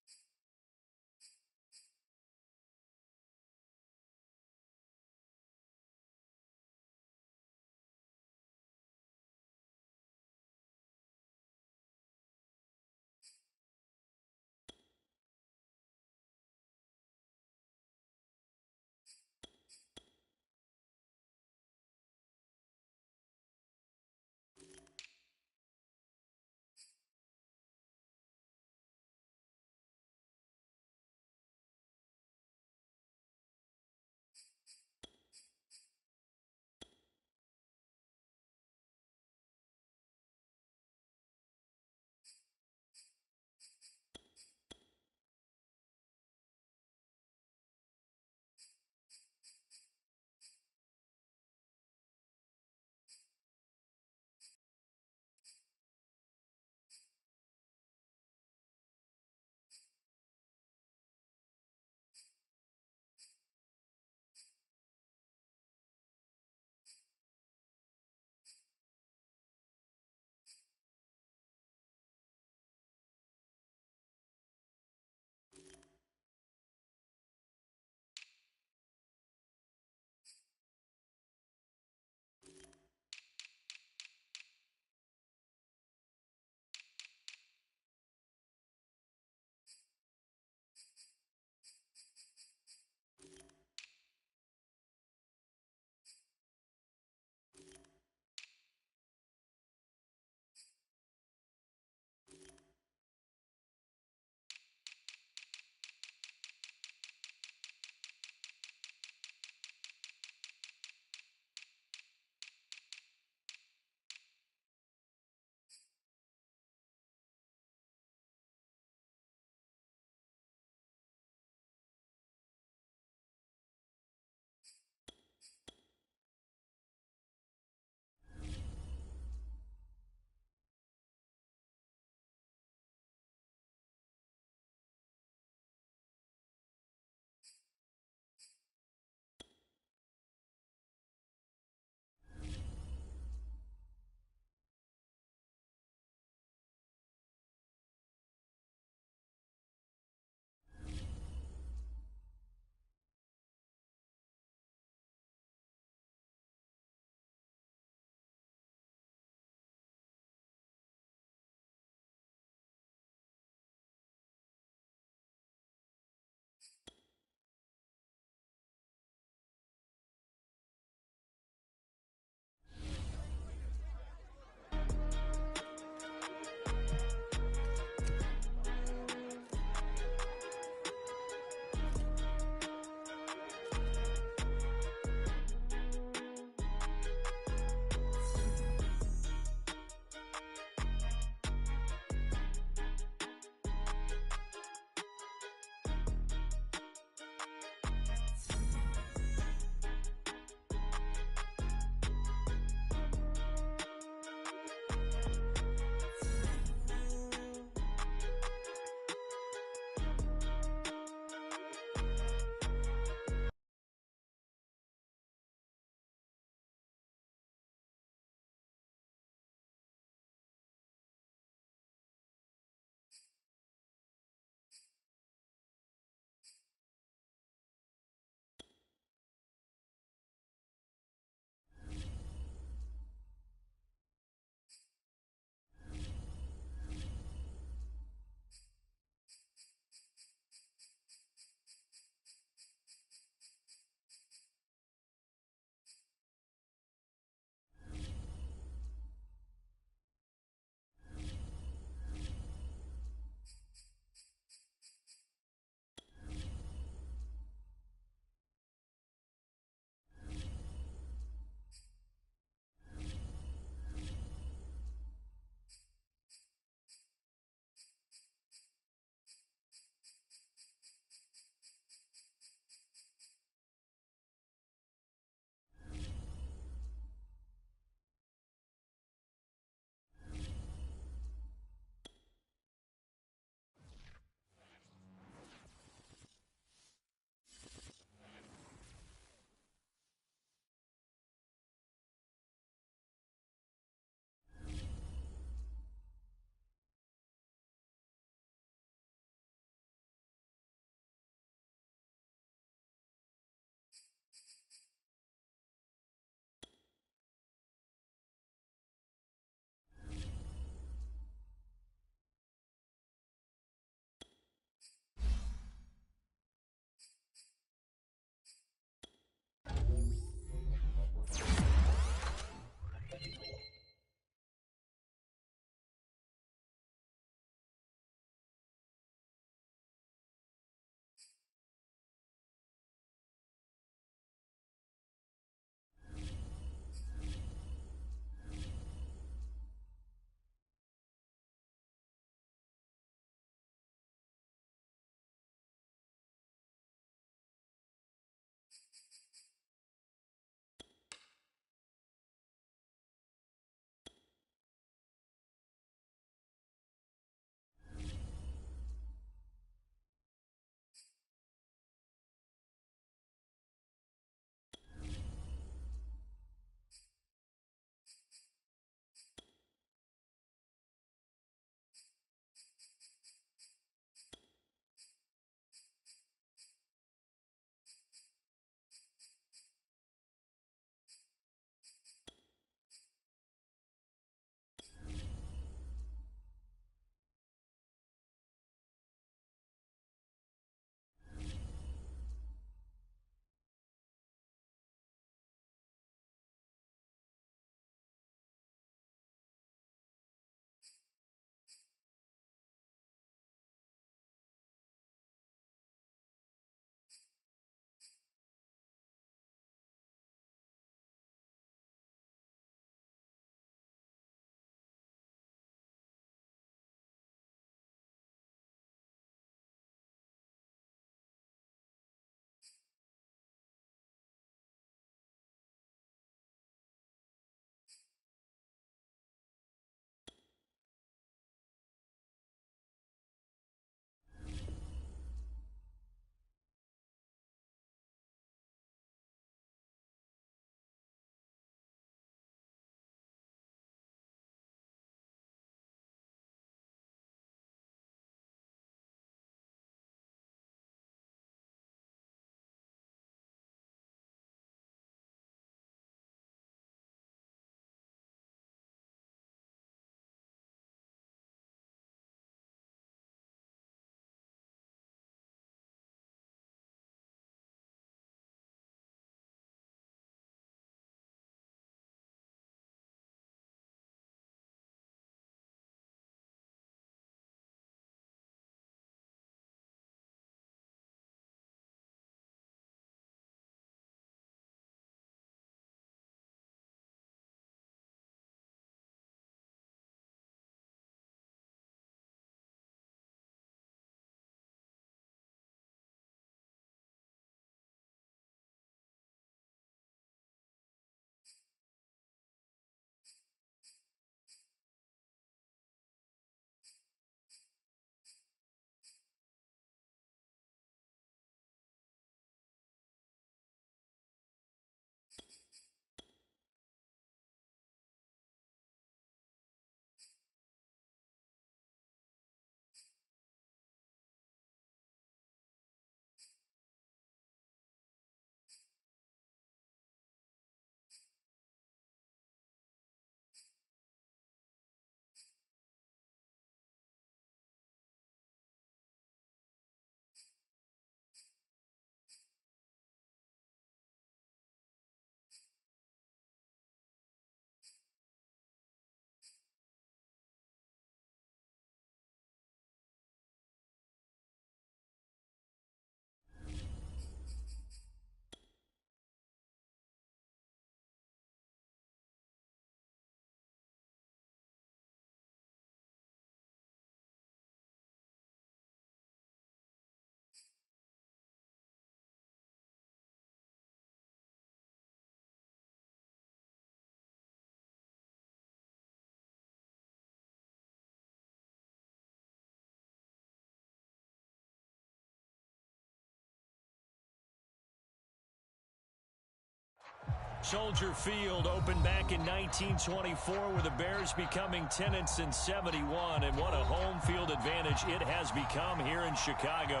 Soldier Field opened back in 1924 with the Bears becoming tenants in 71, and what a home field advantage it has become here in Chicago.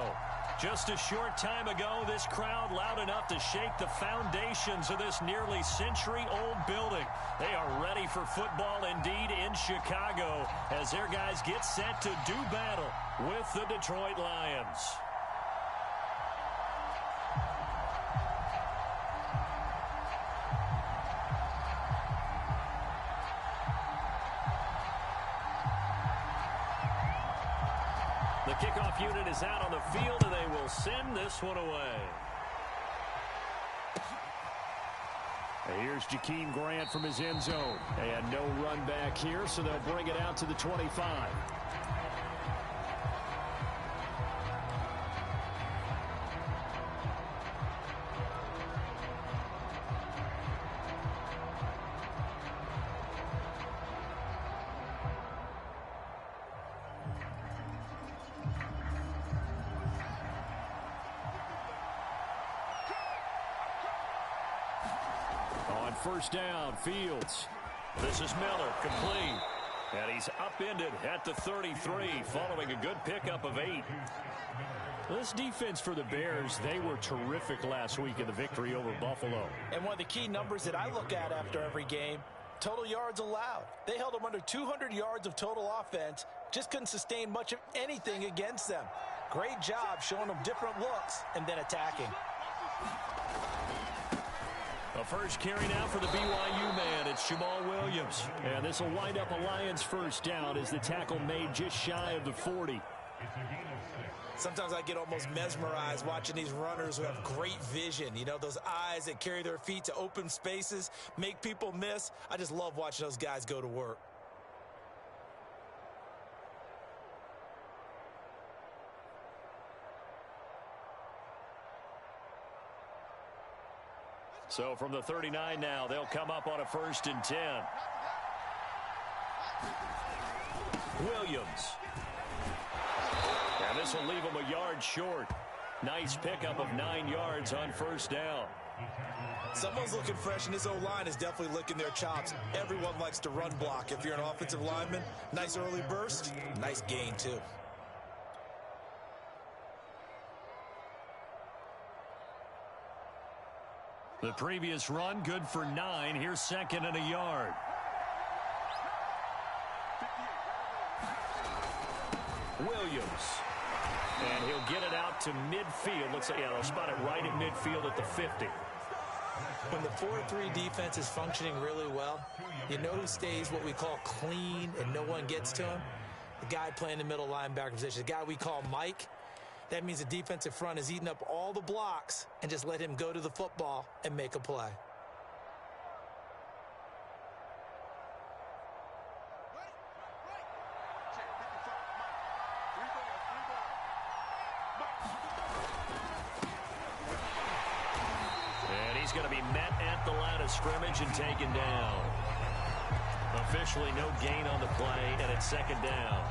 Just a short time ago, this crowd loud enough to shake the foundations of this nearly century-old building. They are ready for football indeed in Chicago as their guys get set to do battle with the Detroit Lions. The kickoff unit is out on the field, and they will send this one away. Here's Jakeem Grant from his end zone. And no run back here, so they'll bring it out to the 25. First down, Fields. This is Miller, complete. And he's upended at the 33, following a good pickup of 8. This defense for the Bears, they were terrific last week in the victory over Buffalo. And one of the key numbers that I look at after every game, total yards allowed. They held them under 200 yards of total offense, just couldn't sustain much of anything against them. Great job showing them different looks and then attacking. A first carry now for the BYU man. It's Jamal Williams. And this will wind up a Lions first down as the tackle made just shy of the 40. Sometimes I get almost mesmerized watching these runners who have great vision. You know, those eyes that carry their feet to open spaces, make people miss. I just love watching those guys go to work. So from the 39 now, they'll come up on a 1st and 10. Williams. And this will leave him a yard short. Nice pickup of 9 yards on first down. Someone's looking fresh, and this O-line is definitely licking their chops. Everyone likes to run block. If you're an offensive lineman, nice early burst, nice gain too. The previous run, good for 9. Here's 2nd and a yard. Williams. And he'll get it out to midfield. Looks like, yeah, they'll spot it right at midfield at the 50. When the 4-3 defense is functioning really well, you know who stays what we call clean and no one gets to him? The guy playing the middle linebacker position, the guy we call Mike. That means the defensive front is eating up all the blocks and just let him go to the football and make a play. And he's going to be met at the line of scrimmage and taken down. Officially no gain on the play, and it's 2nd down.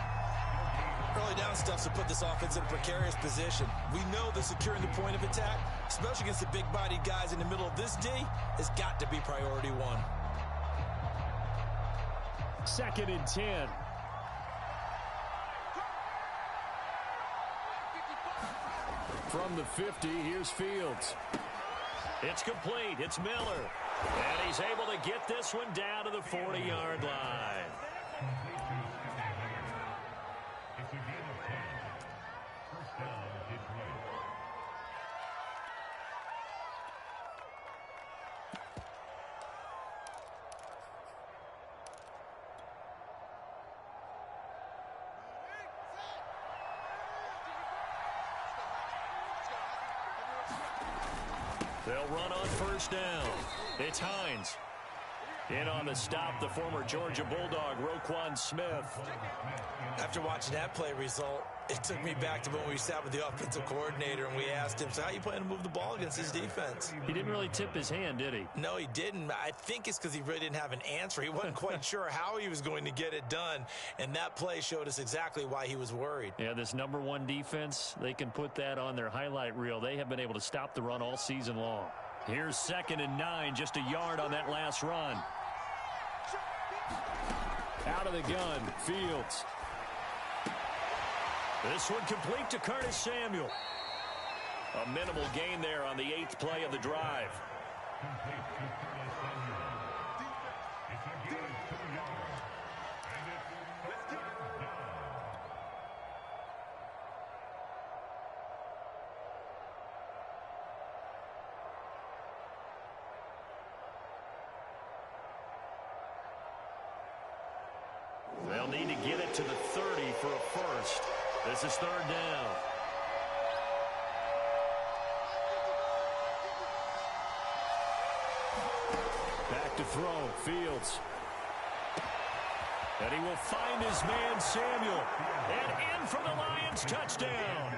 Early down stuff to put this offense in a precarious position. We know that securing the point of attack, especially against the big-bodied guys in the middle of this D, has got to be priority 1. 2nd and 10. From the 50, here's Fields. It's complete. It's Miller. And he's able to get this one down to the 40-yard line. They'll run on first down. It's Hines. In on the stop, the former Georgia Bulldog, Roquan Smith. After watching that play result, it took me back to when we sat with the offensive coordinator and we asked him, so how you plan to move the ball against his defense? He didn't really tip his hand, did he? No, he didn't. I think it's because he really didn't have an answer. He wasn't quite sure how he was going to get it done, and that play showed us exactly why he was worried. Yeah, this #1 defense, they can put that on their highlight reel. They have been able to stop the run all season long. Here's 2nd and 9, just a yard on that last run. Out of the gun, Fields. This one complete to Curtis Samuel. A minimal gain there on the 8th play of the drive. They'll need to get it to the 30 for a first. This is 3rd down. Back to throw, Fields. And he will find his man, Samuel. And in for the Lions touchdown.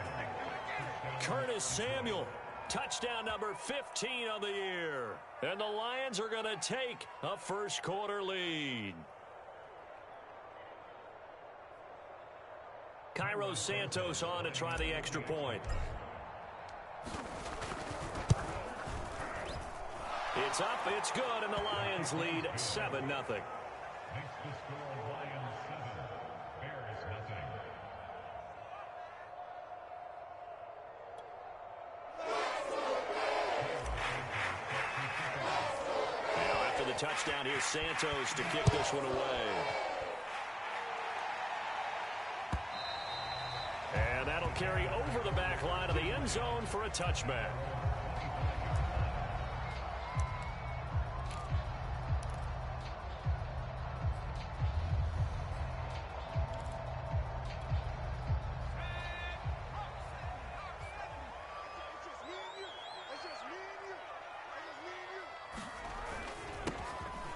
Curtis Samuel, touchdown number 15 on the year. And the Lions are going to take a first-quarter lead. Cairo Santos on to try the extra point. It's up, it's good, and the Lions lead 7-0. Now after the touchdown, here's Santos to kick this one away. And that'll carry over the back line of the end zone for a touchback.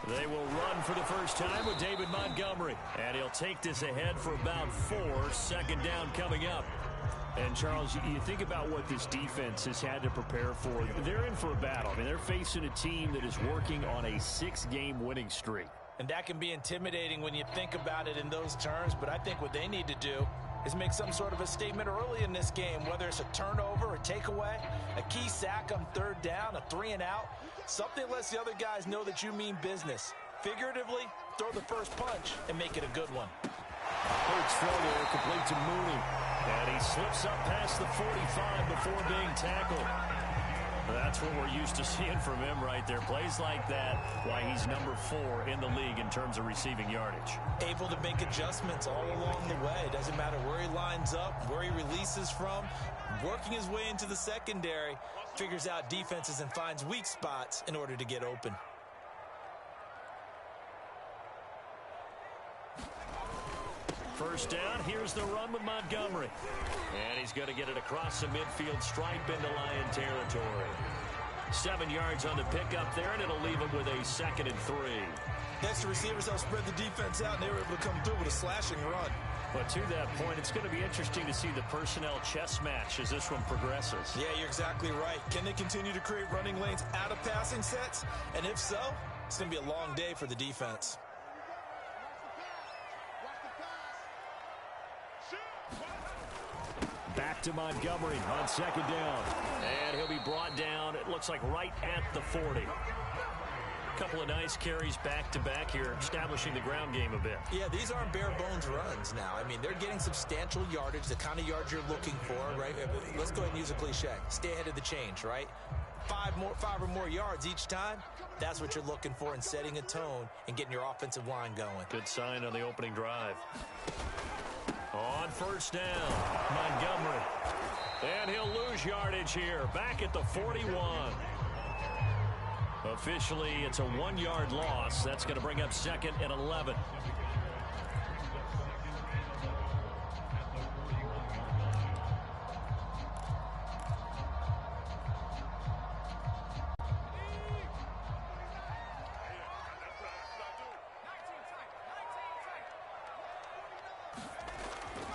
They will run for the first time with David Montgomery. And he'll take this ahead for about 4. 2nd down coming up. And, Charles, you think about what this defense has had to prepare for. They're in for a battle. I mean, they're facing a team that is working on a 6-game winning streak. And that can be intimidating when you think about it in those terms. But I think what they need to do is make some sort of a statement early in this game, whether it's a turnover, a takeaway, a key sack on 3rd down, a 3-and-out. Something lets the other guys know that you mean business. Figuratively, throw the first punch and make it a good one. Hurts throw there, complete to Mooney. And he slips up past the 45 before being tackled. That's what we're used to seeing from him right there. Plays like that, why he's number 4 in the league in terms of receiving yardage. Able to make adjustments all along the way. Doesn't matter where he lines up, where he releases from. Working his way into the secondary, figures out defenses and finds weak spots in order to get open. First down, here's the run with Montgomery. And he's going to get it across the midfield stripe into Lion territory. 7 yards on the pickup there, and it'll leave him with a 2nd and 3. Next, the receivers help spread the defense out, and they were able to come through with a slashing run. But to that point, it's going to be interesting to see the personnel chess match as this one progresses. Yeah, you're exactly right. Can they continue to create running lanes out of passing sets? And if so, it's going to be a long day for the defense. Back to Montgomery on 2nd down. And he'll be brought down, it looks like right at the 40. A couple of nice carries back-to-back here, establishing the ground game a bit. Yeah, these aren't bare-bones runs now. I mean, they're getting substantial yardage, the kind of yards you're looking for, right? Let's go ahead and use a cliche. Stay ahead of the change, right? 5 or more yards each time, that's what you're looking for in setting a tone and getting your offensive line going. Good sign on the opening drive. On first down, Montgomery. And he'll lose yardage here, back at the 41. Officially, it's a 1-yard loss. That's going to bring up 2nd and 11.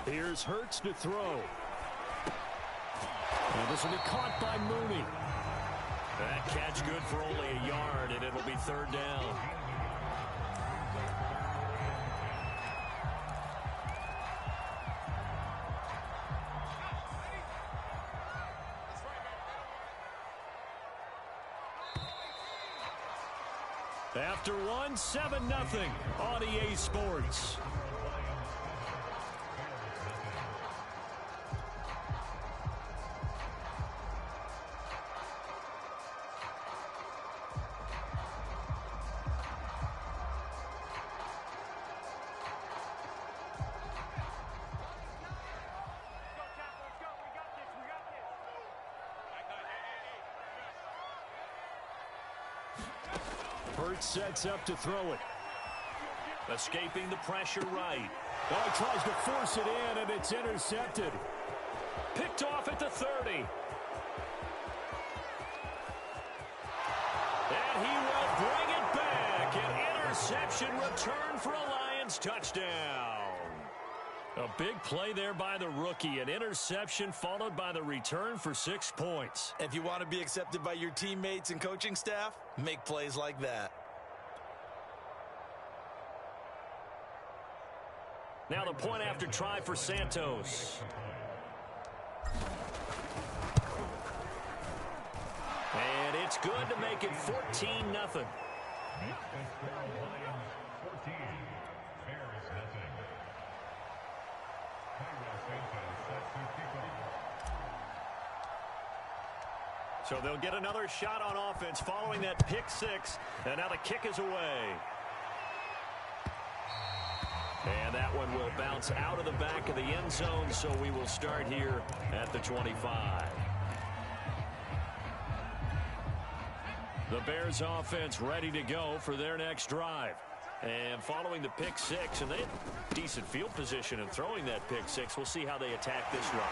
Here's Hurts to throw. And this will be caught by Mooney. That catch good for only a yard, and it'll be 3rd down. After one, 7-0 on EA Sports. Hurts sets up to throw it. Escaping the pressure right. Oh, he tries to force it in, and it's intercepted. Picked off at the 30. And he will bring it back. An interception return for a Lions touchdown. A big play there by the rookie. An interception followed by the return for 6 points. If you want to be accepted by your teammates and coaching staff, make plays like that. Now the point after try for Santos. And it's good to make it 14-0. So they'll get another shot on offense following that pick six. And now the kick is away. And that one will bounce out of the back of the end zone, so we will start here at the 25. The Bears offense ready to go for their next drive. And following the pick six, and they had decent field position in throwing that pick six. We'll see how they attack this run.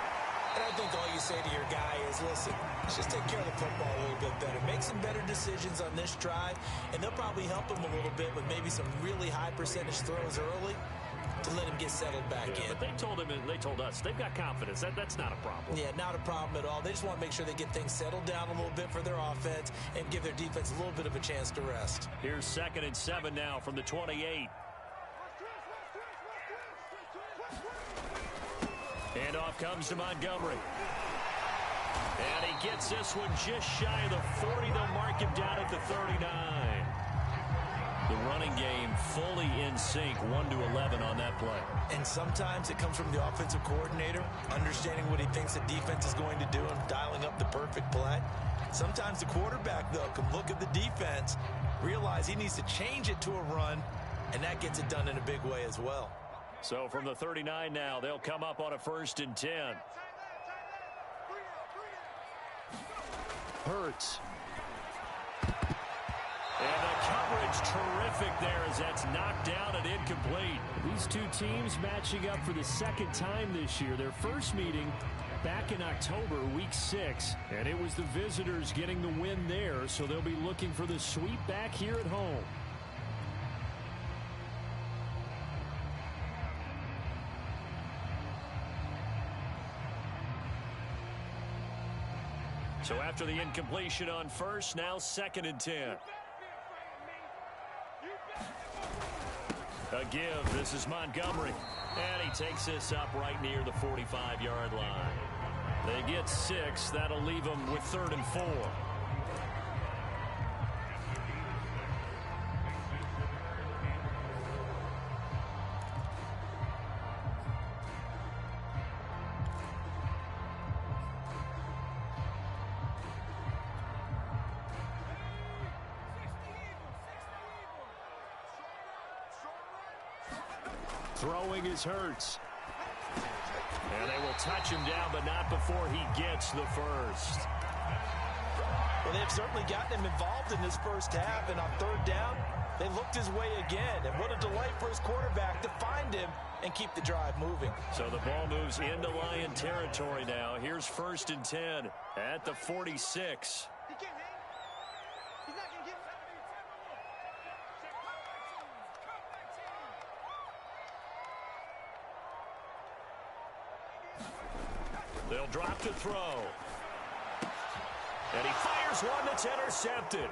And I think all you say to your guy is, listen, let's just take care of the football a little bit better. Make some better decisions on this drive, and they'll probably help him a little bit with maybe some really high percentage throws early to let him get settled back in. But they told him, and they told us, they've got confidence. That's not a problem. Yeah, not a problem at all. They just want to make sure they get things settled down a little bit for their offense and give their defense a little bit of a chance to rest. Here's 2nd and 7 now from the 28. And off comes to Montgomery. And he gets this one just shy of the 40. They'll mark him down at the 39. The running game fully in sync, 1-11 on that play. And sometimes it comes from the offensive coordinator, understanding what he thinks the defense is going to do and dialing up the perfect play. Sometimes the quarterback, though, can look at the defense, realize he needs to change it to a run, and that gets it done in a big way as well. So from the 39 now, they'll come up on a 1st and 10. Hurts. And the coverage terrific there as that's knocked down and incomplete. These two teams matching up for the 2nd time this year. Their first meeting back in October, week 6. And it was the visitors getting the win there, so they'll be looking for the sweep back here at home. So after the incompletion on 1st, now 2nd and 10. A give. This is Montgomery. And he takes this up right near the 45-yard line. They get 6. That'll leave them with 3rd and 4. Throwing is Hurts. And they will touch him down, but not before he gets the first. Well, they've certainly gotten him involved in this first half, and on 3rd down, they looked his way again. And what a delight for his quarterback to find him and keep the drive moving. So the ball moves into Lion territory now. Here's 1st and 10 at the 46. They'll drop to throw. And he fires one that's intercepted.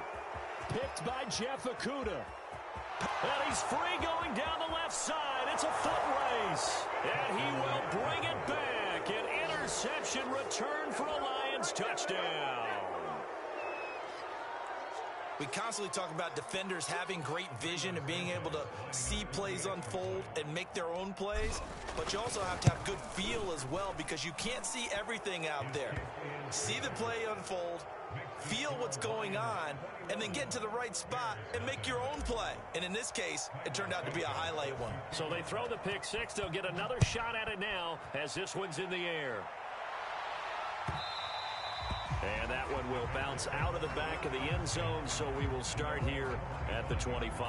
Picked by Jeff Okudah. And he's free going down the left side. It's a foot race. And he will bring it back. An interception return for a Lions touchdown. We constantly talk about defenders having great vision and being able to see plays unfold and make their own plays, but you also have to have good feel as well because you can't see everything out there. See the play unfold, feel what's going on, and then get to the right spot and make your own play. And in this case, it turned out to be a highlight one. So they throw the pick six. They'll get another shot at it now as this one's in the air. And that one will bounce out of the back of the end zone, so we will start here at the 25.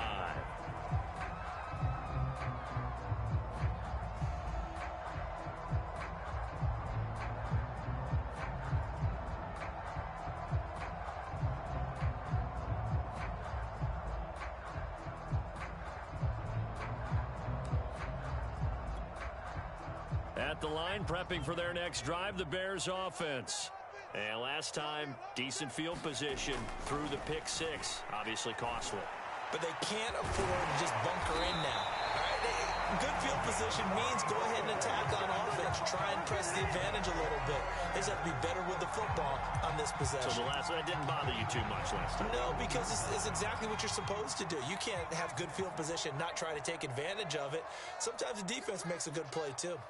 At the line, prepping for their next drive, the Bears offense. And last time, decent field position through the pick six. Obviously costly. But they can't afford to just bunker in now. All right, good field position means go ahead and attack on offense. Try and press the advantage a little bit. They just have to be better with the football on this possession. So that didn't bother you too much last time? No, because it's exactly what you're supposed to do. You can't have good field position, not try to take advantage of it. Sometimes the defense makes a good play, too.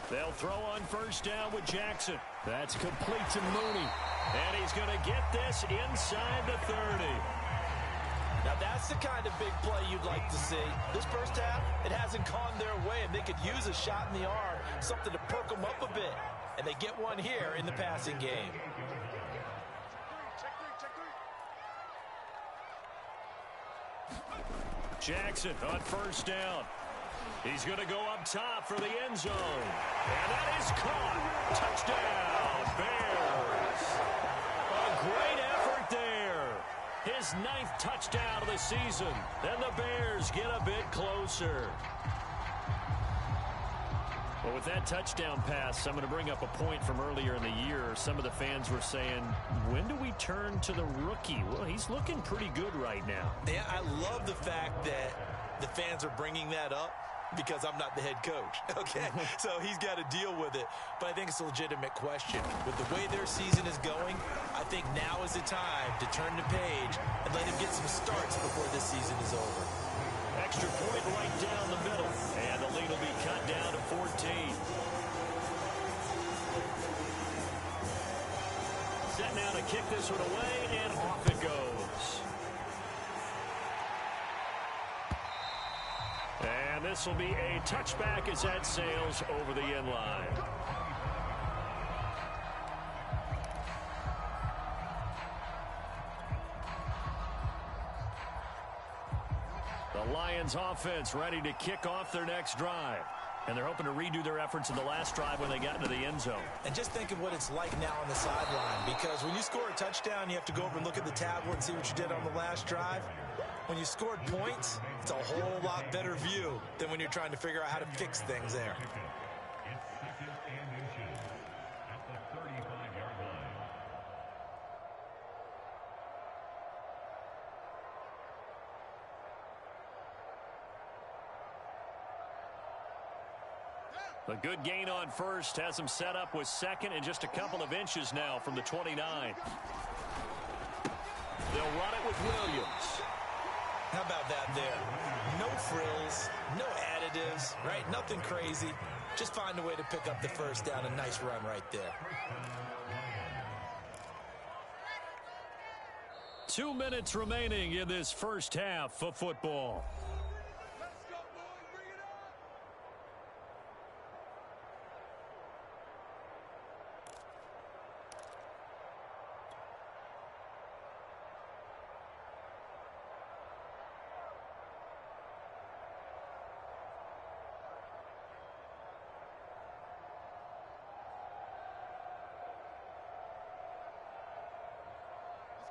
They'll throw on first down with Jackson. That's complete to Mooney. And he's going to get this inside the 30. Now that's the kind of big play you'd like to see. This first half, it hasn't gone their way, and they could use a shot in the arm, something to perk them up a bit. And they get one here in the passing game. Jackson on first down. He's going to go up top for the end zone. And that is caught. Touchdown, Bears. A great effort there. His 9th touchdown of the season. Then the Bears get a bit closer. Well, with that touchdown pass, I'm going to bring up a point from earlier in the year. Some of the fans were saying, when do we turn to the rookie? Well, he's looking pretty good right now. Yeah, I love the fact that the fans are bringing that up. Because I'm not the head coach, okay? So he's got to deal with it. But I think it's a legitimate question. With the way their season is going, I think now is the time to turn the page and let him get some starts before this season is over. Extra point right down the middle. And the lead will be cut down to 14. Set now to kick this one away, and off it goes. And this will be a touchback as that sails over the end line. The Lions offense ready to kick off their next drive. And they're hoping to redo their efforts in the last drive when they got into the end zone. And just think of what it's like now on the sideline. Because when you score a touchdown, you have to go over and look at the tablet and see what you did on the last drive. When you scored points, it's a whole lot better view than when you're trying to figure out how to fix things there. A good gain on first has him set up with second and just a couple of inches now from the 29. They'll run it with Williams. How about that there? No frills, no additives, right? Nothing crazy. Just find a way to pick up the first down. A nice run right there. 2 minutes remaining in this first half of football.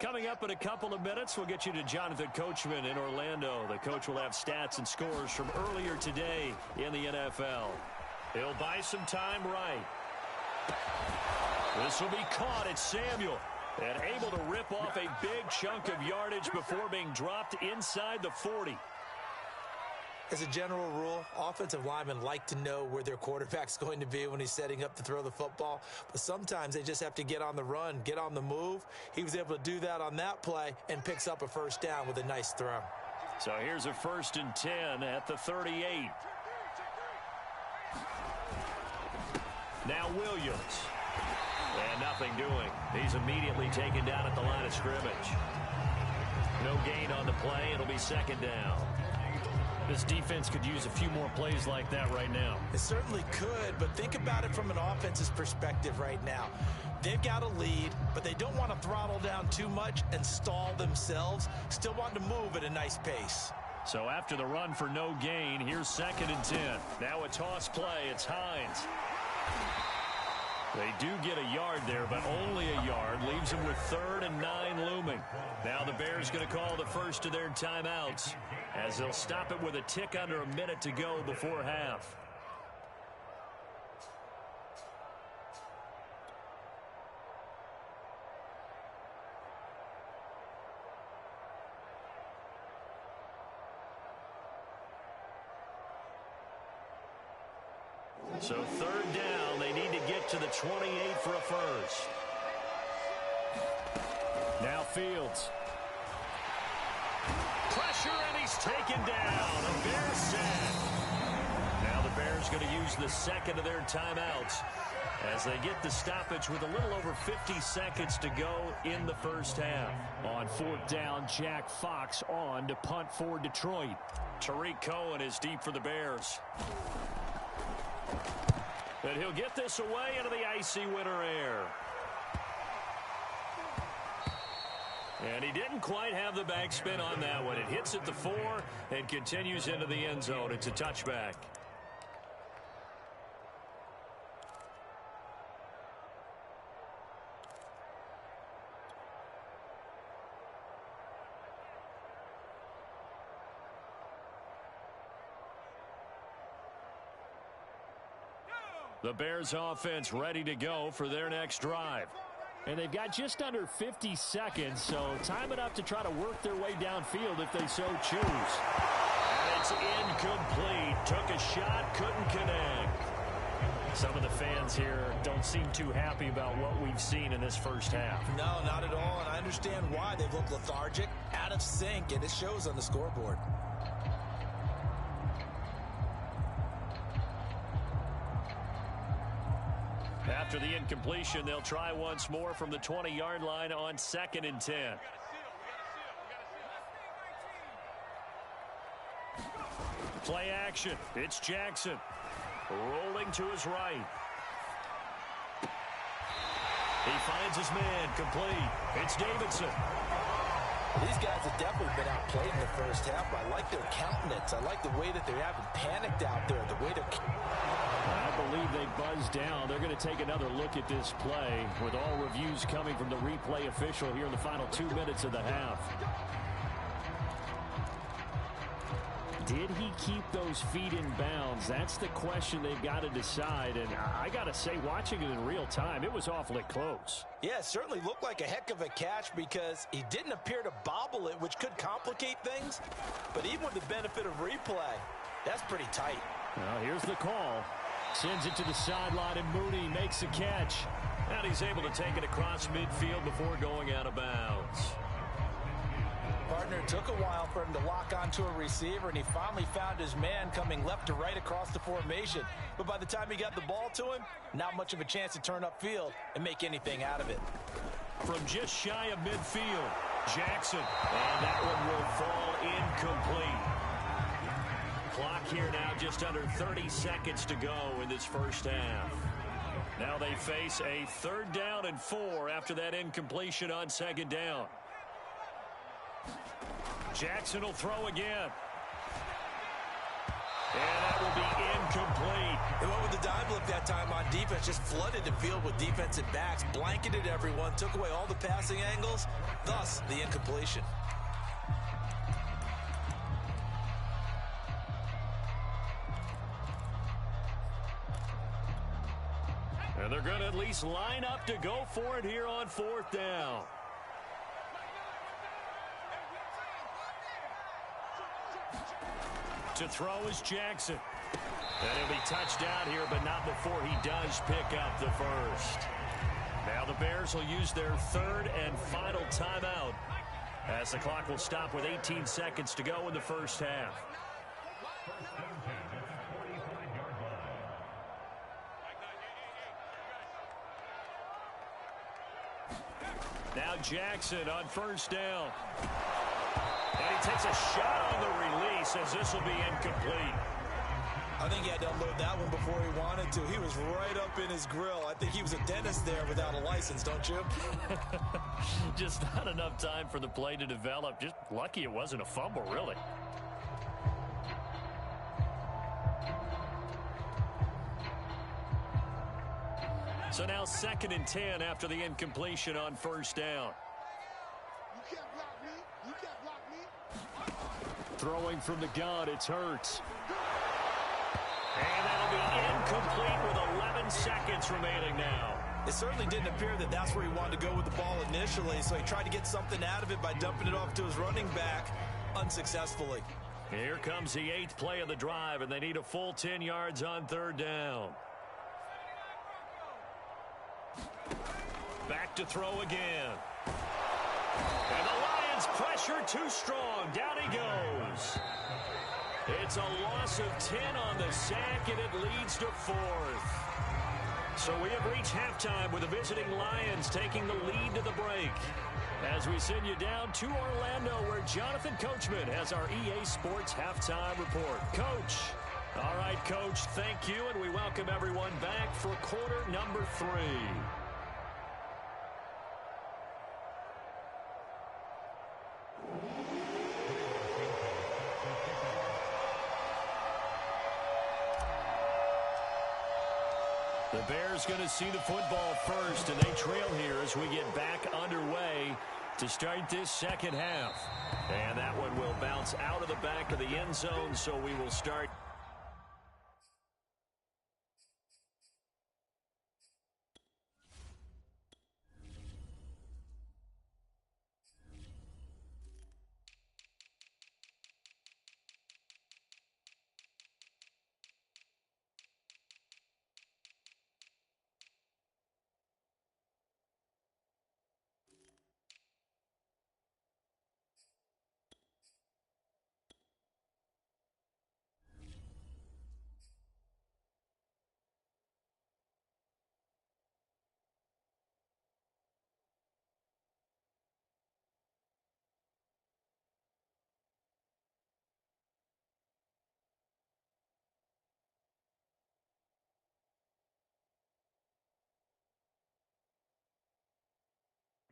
Coming up in a couple of minutes, we'll get you to Jonathan Coachman in Orlando. The coach will have stats and scores from earlier today in the NFL. He'll buy some time right. This will be caught. It's Samuel. And able to rip off a big chunk of yardage before being dropped inside the 40. As a general rule, offensive linemen like to know where their quarterback's going to be when he's setting up to throw the football, but sometimes they just have to get on the run, get on the move. He was able to do that on that play and picks up a first down with a nice throw. So here's a 1st and 10 at the 38. Now Williams. And nothing doing. He's immediately taken down at the line of scrimmage. No gain on the play. It'll be 2nd down. This defense could use a few more plays like that right now. It certainly could, but think about it from an offense's perspective right now. They've got a lead, but they don't want to throttle down too much and stall themselves. Still want to move at a nice pace. So after the run for no gain, here's 2nd and 10. Now a toss play. It's Hines. They do get a yard there, but only a yard. Leaves them with 3rd and 9 looming. Now the Bears going to call the first of their timeouts as they'll stop it with a tick under a minute to go before half. So 3rd down, they need to get to the 28 for a first. Now Fields. Pressure, and he's taken down. A Bears sack. Now the Bears going to use the 2nd of their timeouts as they get the stoppage with a little over 50 seconds to go in the first half. On 4th down, Jack Fox on to punt for Detroit. Tariq Cohen is deep for the Bears. But he'll get this away into the icy winter air. And he didn't quite have the backspin on that one. It hits at the 4 and continues into the end zone. It's a touchback. The Bears offense ready to go for their next drive. And they've got just under 50 seconds, so time enough to try to work their way downfield if they so choose. And it's incomplete. Took a shot, couldn't connect. Some of the fans here don't seem too happy about what we've seen in this first half. No, not at all, and I understand why. They've looked lethargic, out of sync, and it shows on the scoreboard. After the incompletion, they'll try once more from the 20-yard line on 2nd and 10. Play action. It's Jackson. Rolling to his right. He finds his man. Complete. It's Davidson. These guys have definitely been outplayed in the first half. I like their countenance. I like the way that they haven't panicked out there. The way they're... I believe they buzzed down. They're going to take another look at this play with all reviews coming from the replay official here in the final 2 minutes of the half. Did he keep those feet in bounds? That's the question they've got to decide. And I got to say, watching it in real time, it was awfully close. Yeah, it certainly looked like a heck of a catch because he didn't appear to bobble it, which could complicate things. But even with the benefit of replay, that's pretty tight. Well, here's the call. Sends it to the sideline, and Mooney makes a catch. And he's able to take it across midfield before going out of bounds. Partner, took a while for him to lock onto a receiver, and he finally found his man coming left to right across the formation. But by the time he got the ball to him, not much of a chance to turn upfield and make anything out of it. From just shy of midfield, Jackson. And that one will fall incomplete. Clock here now just under 30 seconds to go in this first half. Now they face a 3rd down and 4 after that incompletion on 2nd down. Jackson will throw again. And that will be incomplete. They went with the dive look that time on defense, just flooded the field with defensive backs, blanketed everyone, took away all the passing angles, thus the incompletion. And they're going to at least line up to go for it here on 4th down. To throw is Jackson. And he'll be touched out here, but not before he does pick up the first. Now the Bears will use their third and final timeout as the clock will stop with 18 seconds to go in the first half. Now Jackson on first down. And he takes a shot on the release as this will be incomplete. I think he had to unload that one before he wanted to. He was right up in his grill. I think he was a dentist there without a license, don't you? Just not enough time for the play to develop. Just lucky it wasn't a fumble, really. So now 2nd and 10 after the incompletion on first down. You can't block me. You can't block me. Throwing from the gun, it's Hurts. And that'll be incomplete with 11 seconds remaining now. It certainly didn't appear that that's where he wanted to go with the ball initially, so he tried to get something out of it by dumping it off to his running back unsuccessfully. Here comes the 8th play of the drive, and they need a full 10 yards on third down. Back to throw again. And the Lions pressure too strong. Down he goes. It's a loss of 10 on the sack, and it leads to 4th. So we have reached halftime with the visiting Lions taking the lead to the break. As we send you down to Orlando, where Jonathan Coachman has our EA Sports Halftime Report. Coach. All right, Coach, thank you, and we welcome everyone back for quarter number 3. The Bears going to see the football first, and they trail here as we get back underway to start this second half. And that one will bounce out of the back of the end zone, so we will start.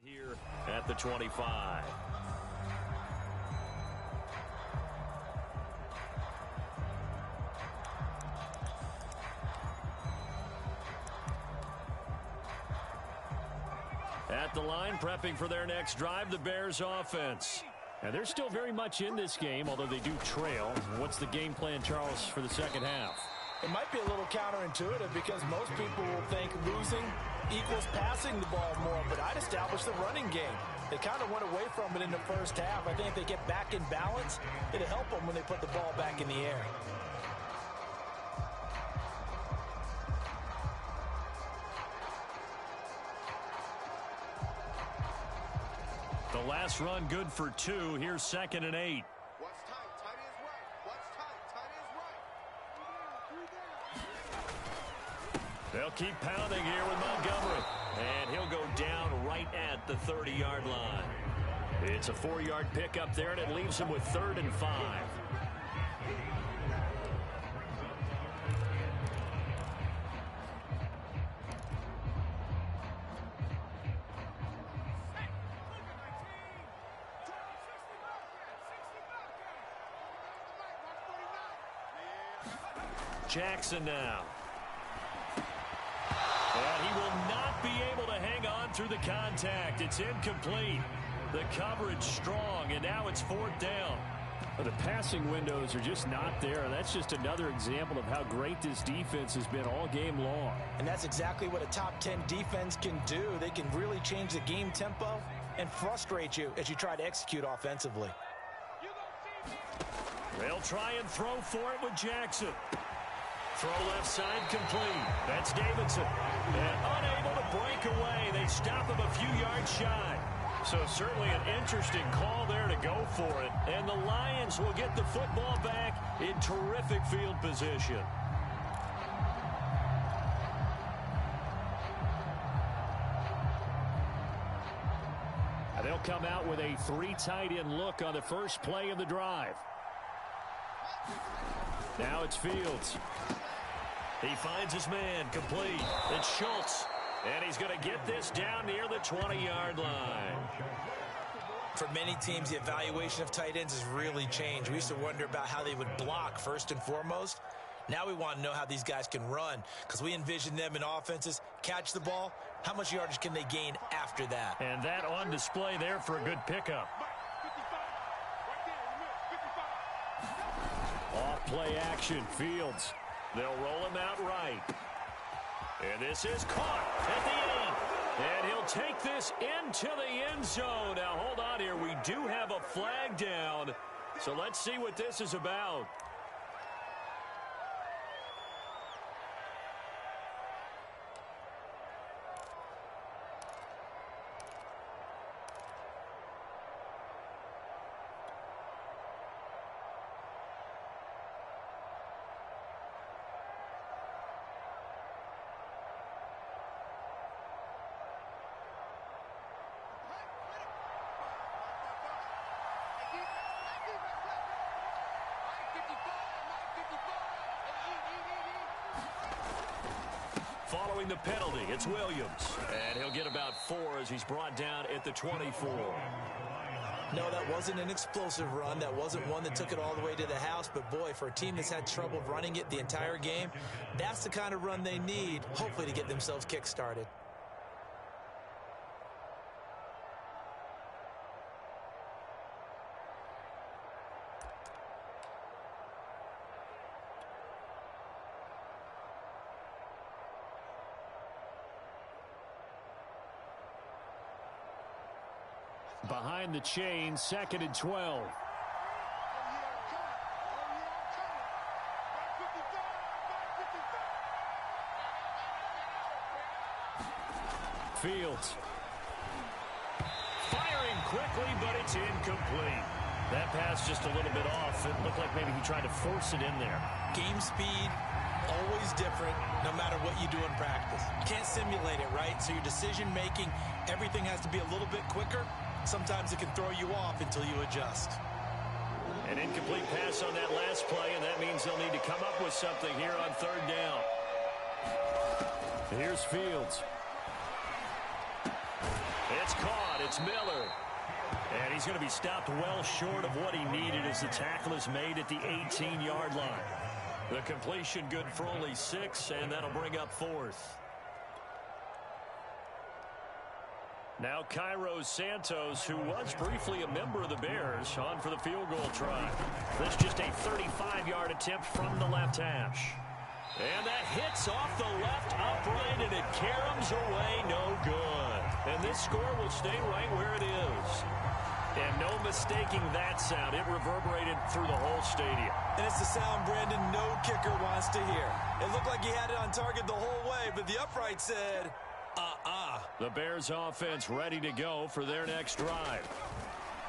Here at the 25. At the line, prepping for their next drive, the Bears offense. And they're still very much in this game, although they do trail. What's the game plan, Charles, for the second half? It might be a little counterintuitive because most people will think losing equals passing the ball more, but I'd establish the running game. They kind of went away from it in the first half. I think if they get back in balance, it'll help them when they put the ball back in the air. The last run good for 2. Here's 2nd and 8. What's tight? Tight is right. What's tight? Tight is right. They'll keep pounding here with Montgomery. And he'll go down right at the 30-yard line. It's a 4-yard pickup there, and it leaves him with 3rd and 5. Jackson now. And he will not be able to hang on through the contact. It's incomplete. The coverage strong, and now it's 4th down. Well, the passing windows are just not there. That's just another example of how great this defense has been all game long. And that's exactly what a top 10 defense can do. They can really change the game tempo and frustrate you as you try to execute offensively. They'll try and throw for it with Jackson. Throw left side complete. That's Davidson. And unable to break away. They stop him a few yards shy. So certainly an interesting call there to go for it. And the Lions will get the football back in terrific field position. And they'll come out with a 3 tight end look on the first play of the drive. Now it's Fields. He finds his man complete. It's Schultz. And he's going to get this down near the 20-yard line. For many teams, the evaluation of tight ends has really changed. We used to wonder about how they would block first and foremost. Now we want to know how these guys can run, because we envision them in offenses catch the ball. How much yardage can they gain after that? And that on display there for a good pickup. Off play action, Fields. They'll roll him out right. And this is caught at the end. And he'll take this into the end zone. Now, hold on here. We do have a flag down. So let's see what this is about. Following the penalty, it's Williams. And he'll get about 4 as he's brought down at the 24. No, that wasn't an explosive run. That wasn't one that took it all the way to the house. But, boy, for a team that's had trouble running it the entire game, that's the kind of run they need, hopefully, to get themselves kick-started. Behind the chain, 2nd and 12. Fields. Firing quickly, but it's incomplete. That pass just a little bit off. It looked like maybe he tried to force it in there. Game speed, always different, no matter what you do in practice. You can't simulate it, right? So your decision-making, everything has to be a little bit quicker. Sometimes it can throw you off until you adjust. An incomplete pass on that last play, and that means they'll need to come up with something here on 3rd down. Here's Fields. It's caught. It's Miller. And he's going to be stopped well short of what he needed as the tackle is made at the 18-yard line. The completion good for only 6, and that'll bring up 4th. Now Cairo Santos, who was briefly a member of the Bears, on for the field goal try. This just a 35-yard attempt from the left hash. And that hits off the left upright, and it caroms away no good. And this score will stay right where it is. And no mistaking that sound. It reverberated through the whole stadium. And it's the sound Brandon no kicker wants to hear. It looked like he had it on target the whole way, but the upright said, The Bears offense ready to go for their next drive.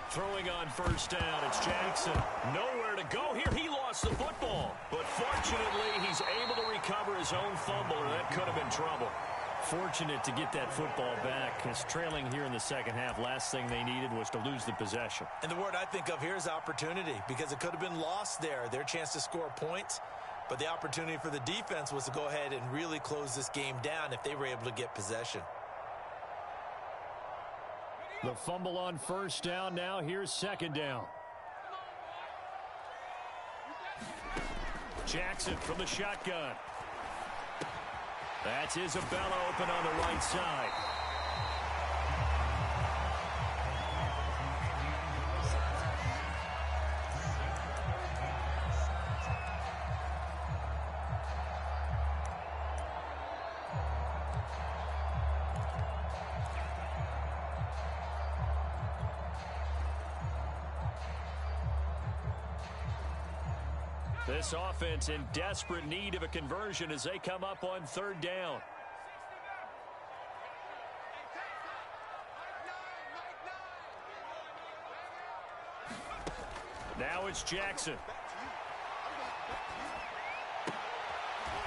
Throwing on 1st down, it's Jackson. Nowhere to go here. He lost the football. But fortunately, he's able to recover his own fumble, or that could have been trouble. Fortunate to get that football back, because trailing here in the second half, last thing they needed was to lose the possession. And the word I think of here is opportunity, because it could have been lost there, their chance to score points. But the opportunity for the defense was to go ahead and really close this game down if they were able to get possession. The fumble on 1st down. Now here's 2nd down. Jackson from the shotgun. That's Isabella open on the right side. This offense in desperate need of a conversion as they come up on third down. Now it's Jackson.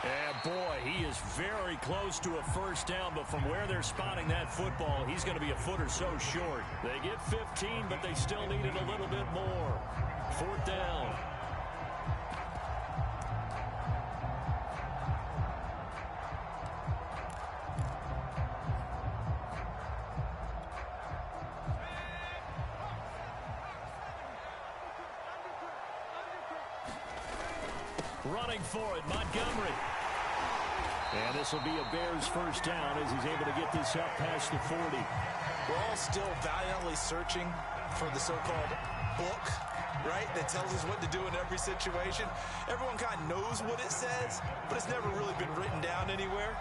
And boy, he is very close to a first down, but from where they're spotting that football, he's going to be a foot or so short. They get 15, but they still need it a little bit more. Fourth down. Running for it, Montgomery. And this will be a Bears first down as he's able to get this up past the 40. We're all still valiantly searching for the so-called book, right, that tells us what to do in every situation. Everyone kind of knows what it says, but it's never really been written down anywhere.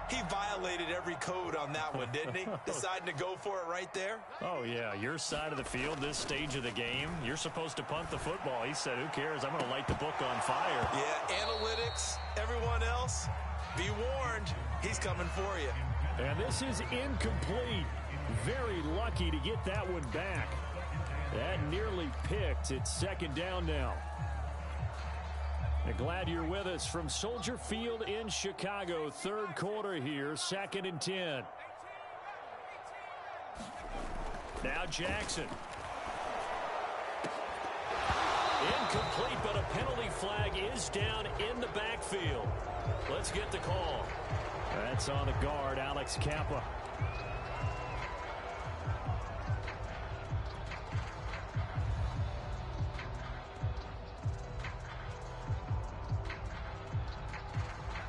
He violated every code on that one, didn't he? Deciding to go for it right there. Oh, yeah, your side of the field, this stage of the game, you're supposed to punt the football. He said, who cares? I'm going to light the book on fire. Yeah, analytics, everyone else, be warned, he's coming for you. And this is incomplete. Very lucky to get that one back. That nearly picked. It's second down now. Glad you're with us from Soldier Field in Chicago. Third quarter here, 2nd and 10. Now Jackson. Incomplete, but a penalty flag is down in the backfield. Let's get the call. That's on the guard, Alex Kappa.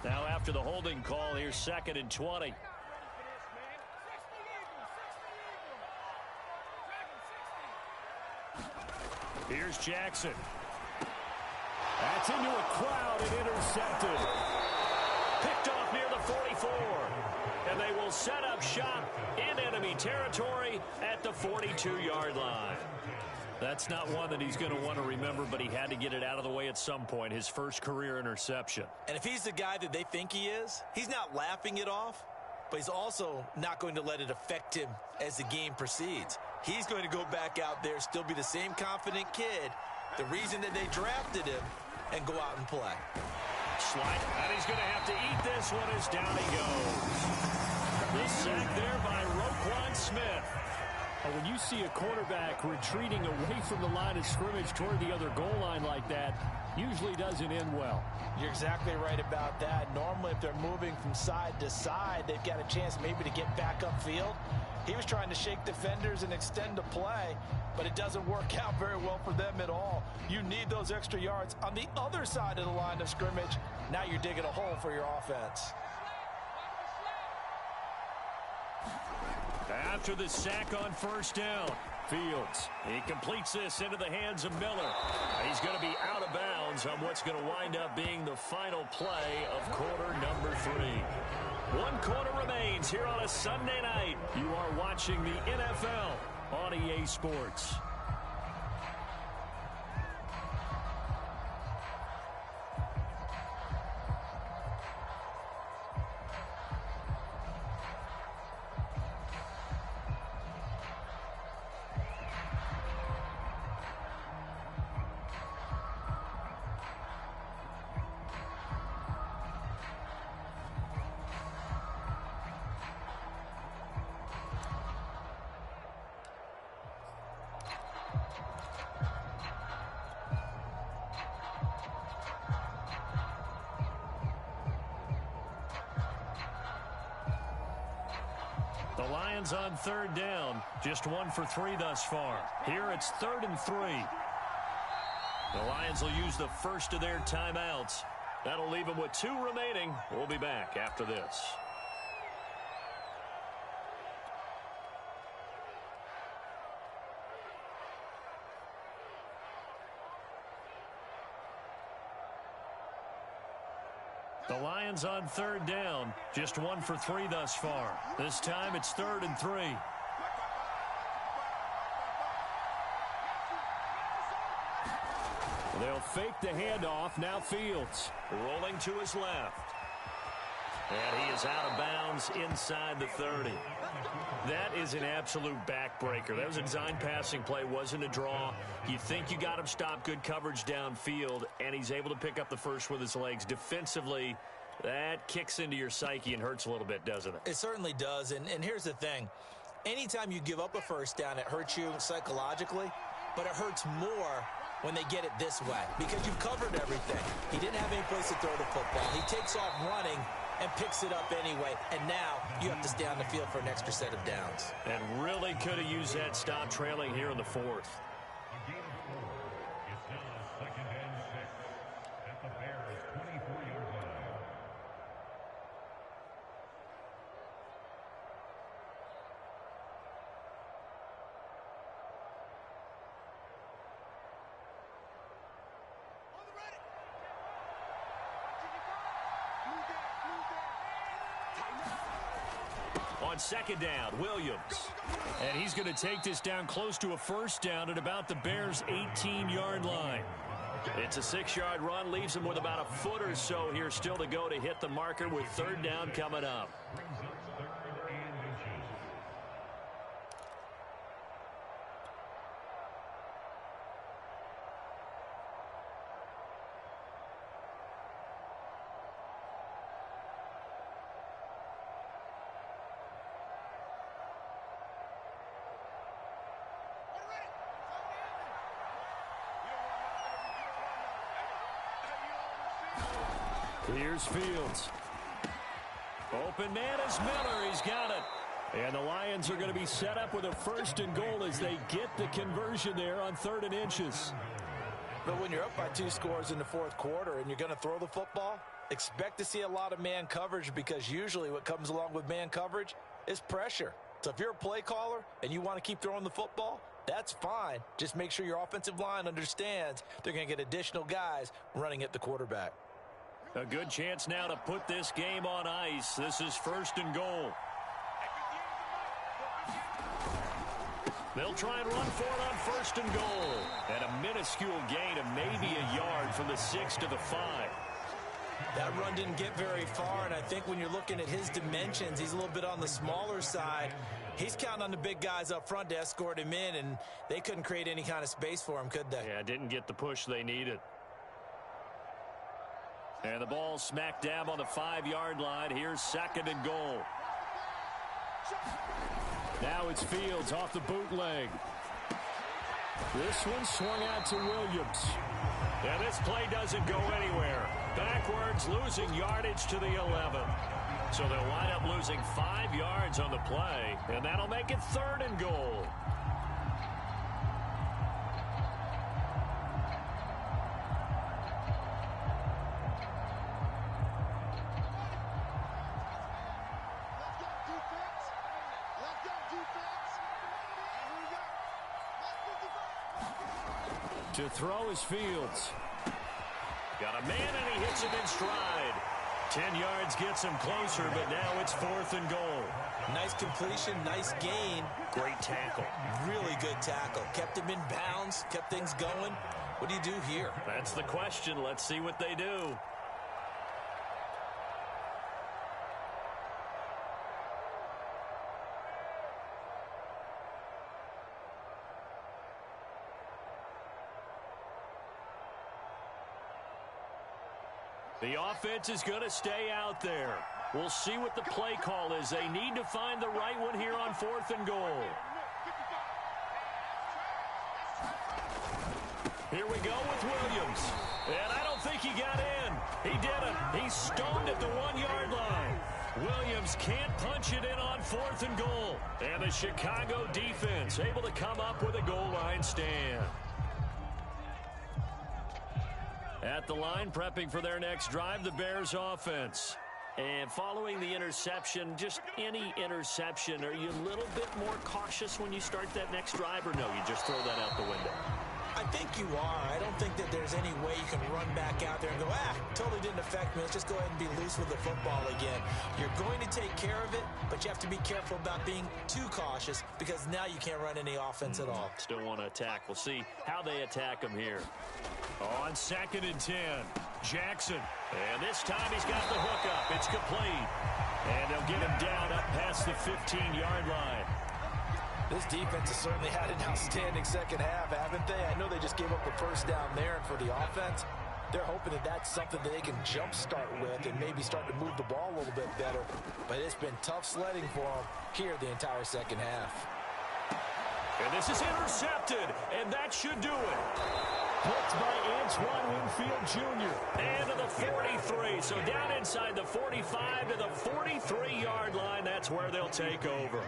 Now after the holding call, here's 2nd and 20. Here's Jackson. That's into a crowd and intercepted. Picked off near the 44. And they will set up shop in enemy territory at the 42-yard line. That's not one that he's going to want to remember, but he had to get it out of the way at some point, his first career interception. And if he's the guy that they think he is, he's not laughing it off, but he's also not going to let it affect him as the game proceeds. He's going to go back out there, still be the same confident kid, the reason that they drafted him, and go out and play. Slide, and he's going to have to eat this one as down he goes. The sack there by Roquan Smith. When you see a quarterback retreating away from the line of scrimmage toward the other goal line like that, usually doesn't end well. You're exactly right about that. Normally, if they're moving from side to side, they've got a chance maybe to get back upfield. He was trying to shake defenders and extend the play, but it doesn't work out very well for them at all. You need those extra yards on the other side of the line of scrimmage. Now you're digging a hole for your offense. After the sack on first down, Fields, he completes this into the hands of Miller. He's going to be out of bounds on what's going to wind up being the final play of quarter number 3. 1 quarter remains here on a Sunday night. You are watching the NFL on EA Sports. The Lions on third down, just 1 for 3 thus far. Here it's 3rd and 3. The Lions will use the first of their timeouts. That'll leave them with 2 remaining. We'll be back after this. The Lions on third down, just 1 for 3 thus far. This time it's 3rd and 3. They'll fake the handoff. Now Fields. Rolling to his left. And he is out of bounds inside the 30. That is an absolute backbreaker. That was a design passing play, wasn't a draw. You think you got him stopped, good coverage downfield, and he's able to pick up the first with his legs. Defensively, that kicks into your psyche and hurts a little bit, doesn't it? It certainly does, and here's the thing. Anytime you give up a first down, it hurts you psychologically, but it hurts more when they get it this way because you've covered everything. He didn't have any place to throw the football. He takes off running and picks it up anyway, and now you have to stay on the field for an extra set of downs. And really could have used that stop trailing here in the fourth. On second down, Williams. And he's going to take this down close to a first down at about the Bears' 18-yard line. It's a 6-yard run, leaves him with about a foot or so here still to go to hit the marker with third down coming up. Here's Fields. Open man is Miller. He's got it. And the Lions are going to be set up with a first and goal as they get the conversion there on 3rd and inches. But when you're up by 2 scores in the fourth quarter and you're going to throw the football, expect to see a lot of man coverage because usually what comes along with man coverage is pressure. So if you're a play caller and you want to keep throwing the football, that's fine. Just make sure your offensive line understands they're going to get additional guys running at the quarterback. A good chance now to put this game on ice. This is 1st and goal. They'll try and run for it on 1st and goal. And a minuscule gain of maybe a yard from the 6 to the 5. That run didn't get very far, and I think when you're looking at his dimensions, he's a little bit on the smaller side. He's counting on the big guys up front to escort him in, and they couldn't create any kind of space for him, could they? Yeah, didn't get the push they needed. And the ball smack dab on the 5-yard line. Here's 2nd and goal. Now it's Fields off the bootleg. This one swung out to Williams. And this play doesn't go anywhere. Backwards, losing yardage to the 11. So they'll wind up losing 5 yards on the play, and that'll make it 3rd and goal. To throw is Fields. Got a man, and he hits him in stride. 10 yards gets him closer, but now it's 4th and goal. Nice completion, nice gain. Great tackle. Really good tackle. Kept him in bounds, kept things going. What do you do here? That's the question. Let's see what they do. The offense is going to stay out there. We'll see what the play call is. They need to find the right one here on 4th and goal. Here we go with Williams. And I don't think he got in. He didn't. He's stoned at the 1-yard line. Williams can't punch it in on 4th and goal. And the Chicago defense able to come up with a goal line stand. At the line, prepping for their next drive, the Bears offense. And following the interception, just any interception, are you a little bit more cautious when you start that next drive, or no, you just throw that out the window? I think you are. I don't think that there's any way you can run back out there and go, totally didn't affect me. Let's just go ahead and be loose with the football again. You're going to take care of it, but you have to be careful about being too cautious because now you can't run any offense at all. Still want to attack. We'll see how they attack him here. On 2nd and 10, Jackson. And this time he's got the hookup. It's complete. And they'll get him down up past the 15-yard line. This defense has certainly had an outstanding second half, haven't they? I know they just gave up the first down there, and for the offense, they're hoping that that's something that they can jumpstart with and maybe start to move the ball a little bit better. But it's been tough sledding for them here the entire second half. And this is intercepted, and that should do it. Blitzed by Antoine Winfield Jr. And to the 43. So down inside the 45 to the 43-yard line. That's where they'll take over.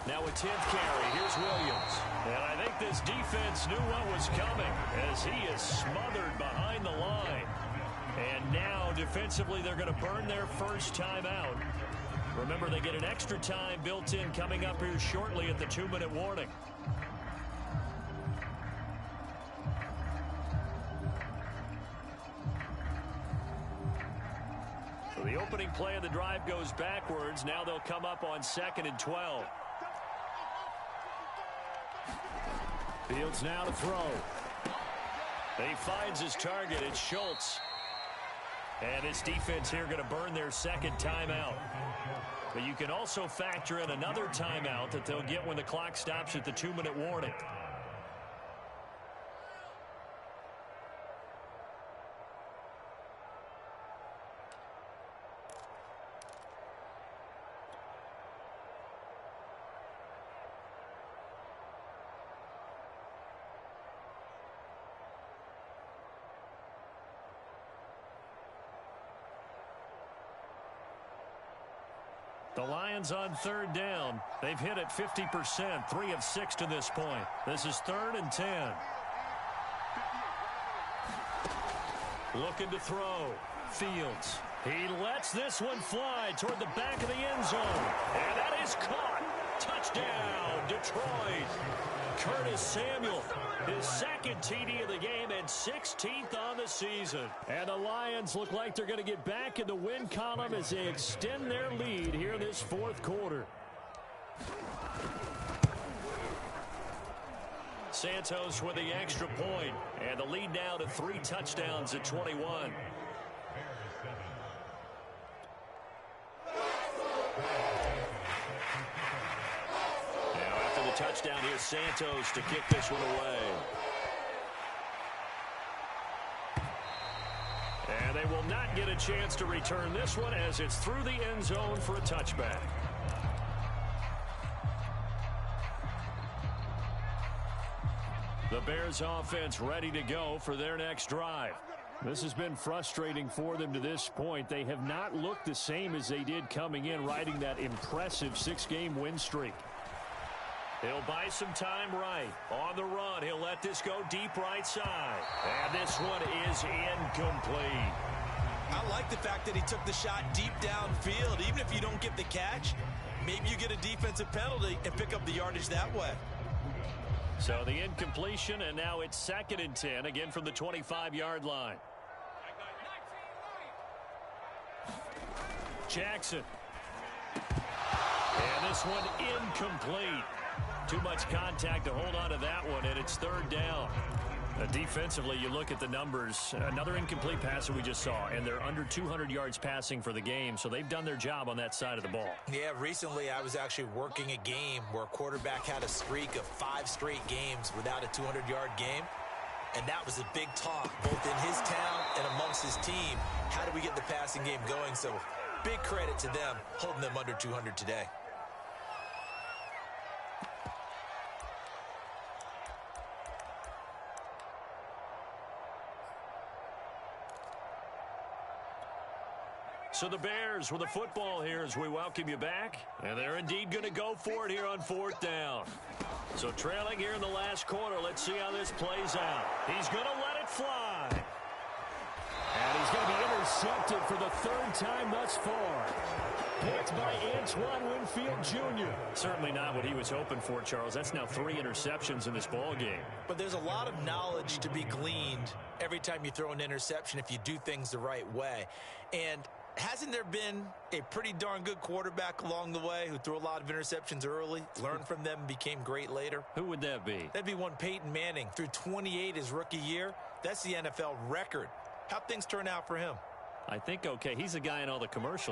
Now a 10th carry. Here's Williams. And I think this defense knew what was coming as he is smothered behind the line. And now defensively they're going to burn their first timeout. Remember, they get an extra time built in coming up here shortly at the 2-minute warning. So the opening play of the drive goes backwards. Now they'll come up on 2nd and 12. Fields now to throw. He finds his target. It's Schultz. And his defense here going to burn their second timeout. But you can also factor in another timeout that they'll get when the clock stops at the 2-minute warning. The Lions on 3rd down. They've hit it 50%, 3 of 6 to this point. This is 3rd and 10. Looking to throw. Fields. He lets this one fly toward the back of the end zone. And that is caught. Touchdown, Detroit. Curtis Samuel, his second TD of the game and 16th on the season. And the Lions look like they're going to get back in the win column as they extend their lead here in this 4th quarter. Santos with the extra point, and the lead now to 3 touchdowns at 21. Touchdown here, Santos to kick this one away. And they will not get a chance to return this one as it's through the end zone for a touchback. The Bears offense ready to go for their next drive. This has been frustrating for them to this point. They have not looked the same as they did coming in, riding that impressive 6-game win streak. He'll buy some time right. On the run, he'll let this go deep right side. And this one is incomplete. I like the fact that he took the shot deep downfield. Even if you don't get the catch, maybe you get a defensive penalty and pick up the yardage that way. So the incompletion, and now it's 2nd and 10, again from the 25-yard line. Jackson. And this one incomplete. Too much contact to hold on to that one, and it's 3rd down. Defensively, you look at the numbers. Another incomplete pass that we just saw, and they're under 200 yards passing for the game, so they've done their job on that side of the ball. Yeah, recently I was actually working a game where a quarterback had a streak of 5 straight games without a 200-yard game, and that was a big talk, both in his town and amongst his team. How do we get the passing game going? So big credit to them holding them under 200 today. So the Bears with the football here as we welcome you back. And they're indeed going to go for it here on 4th down. So trailing here in the last quarter. Let's see how this plays out. He's going to let it fly. And he's going to be intercepted for the 3rd time thus far. Picked by Antoine Winfield Jr. Certainly not what he was hoping for, Charles. That's now 3 interceptions in this ball game. But there's a lot of knowledge to be gleaned every time you throw an interception if you do things the right way. And hasn't there been a pretty darn good quarterback along the way who threw a lot of interceptions early, learned from them, became great later? Who would that be? That'd be one Peyton Manning. Threw 28 his rookie year. That's the NFL record. How'd things turn out for him? I think okay. He's a guy in all the commercials.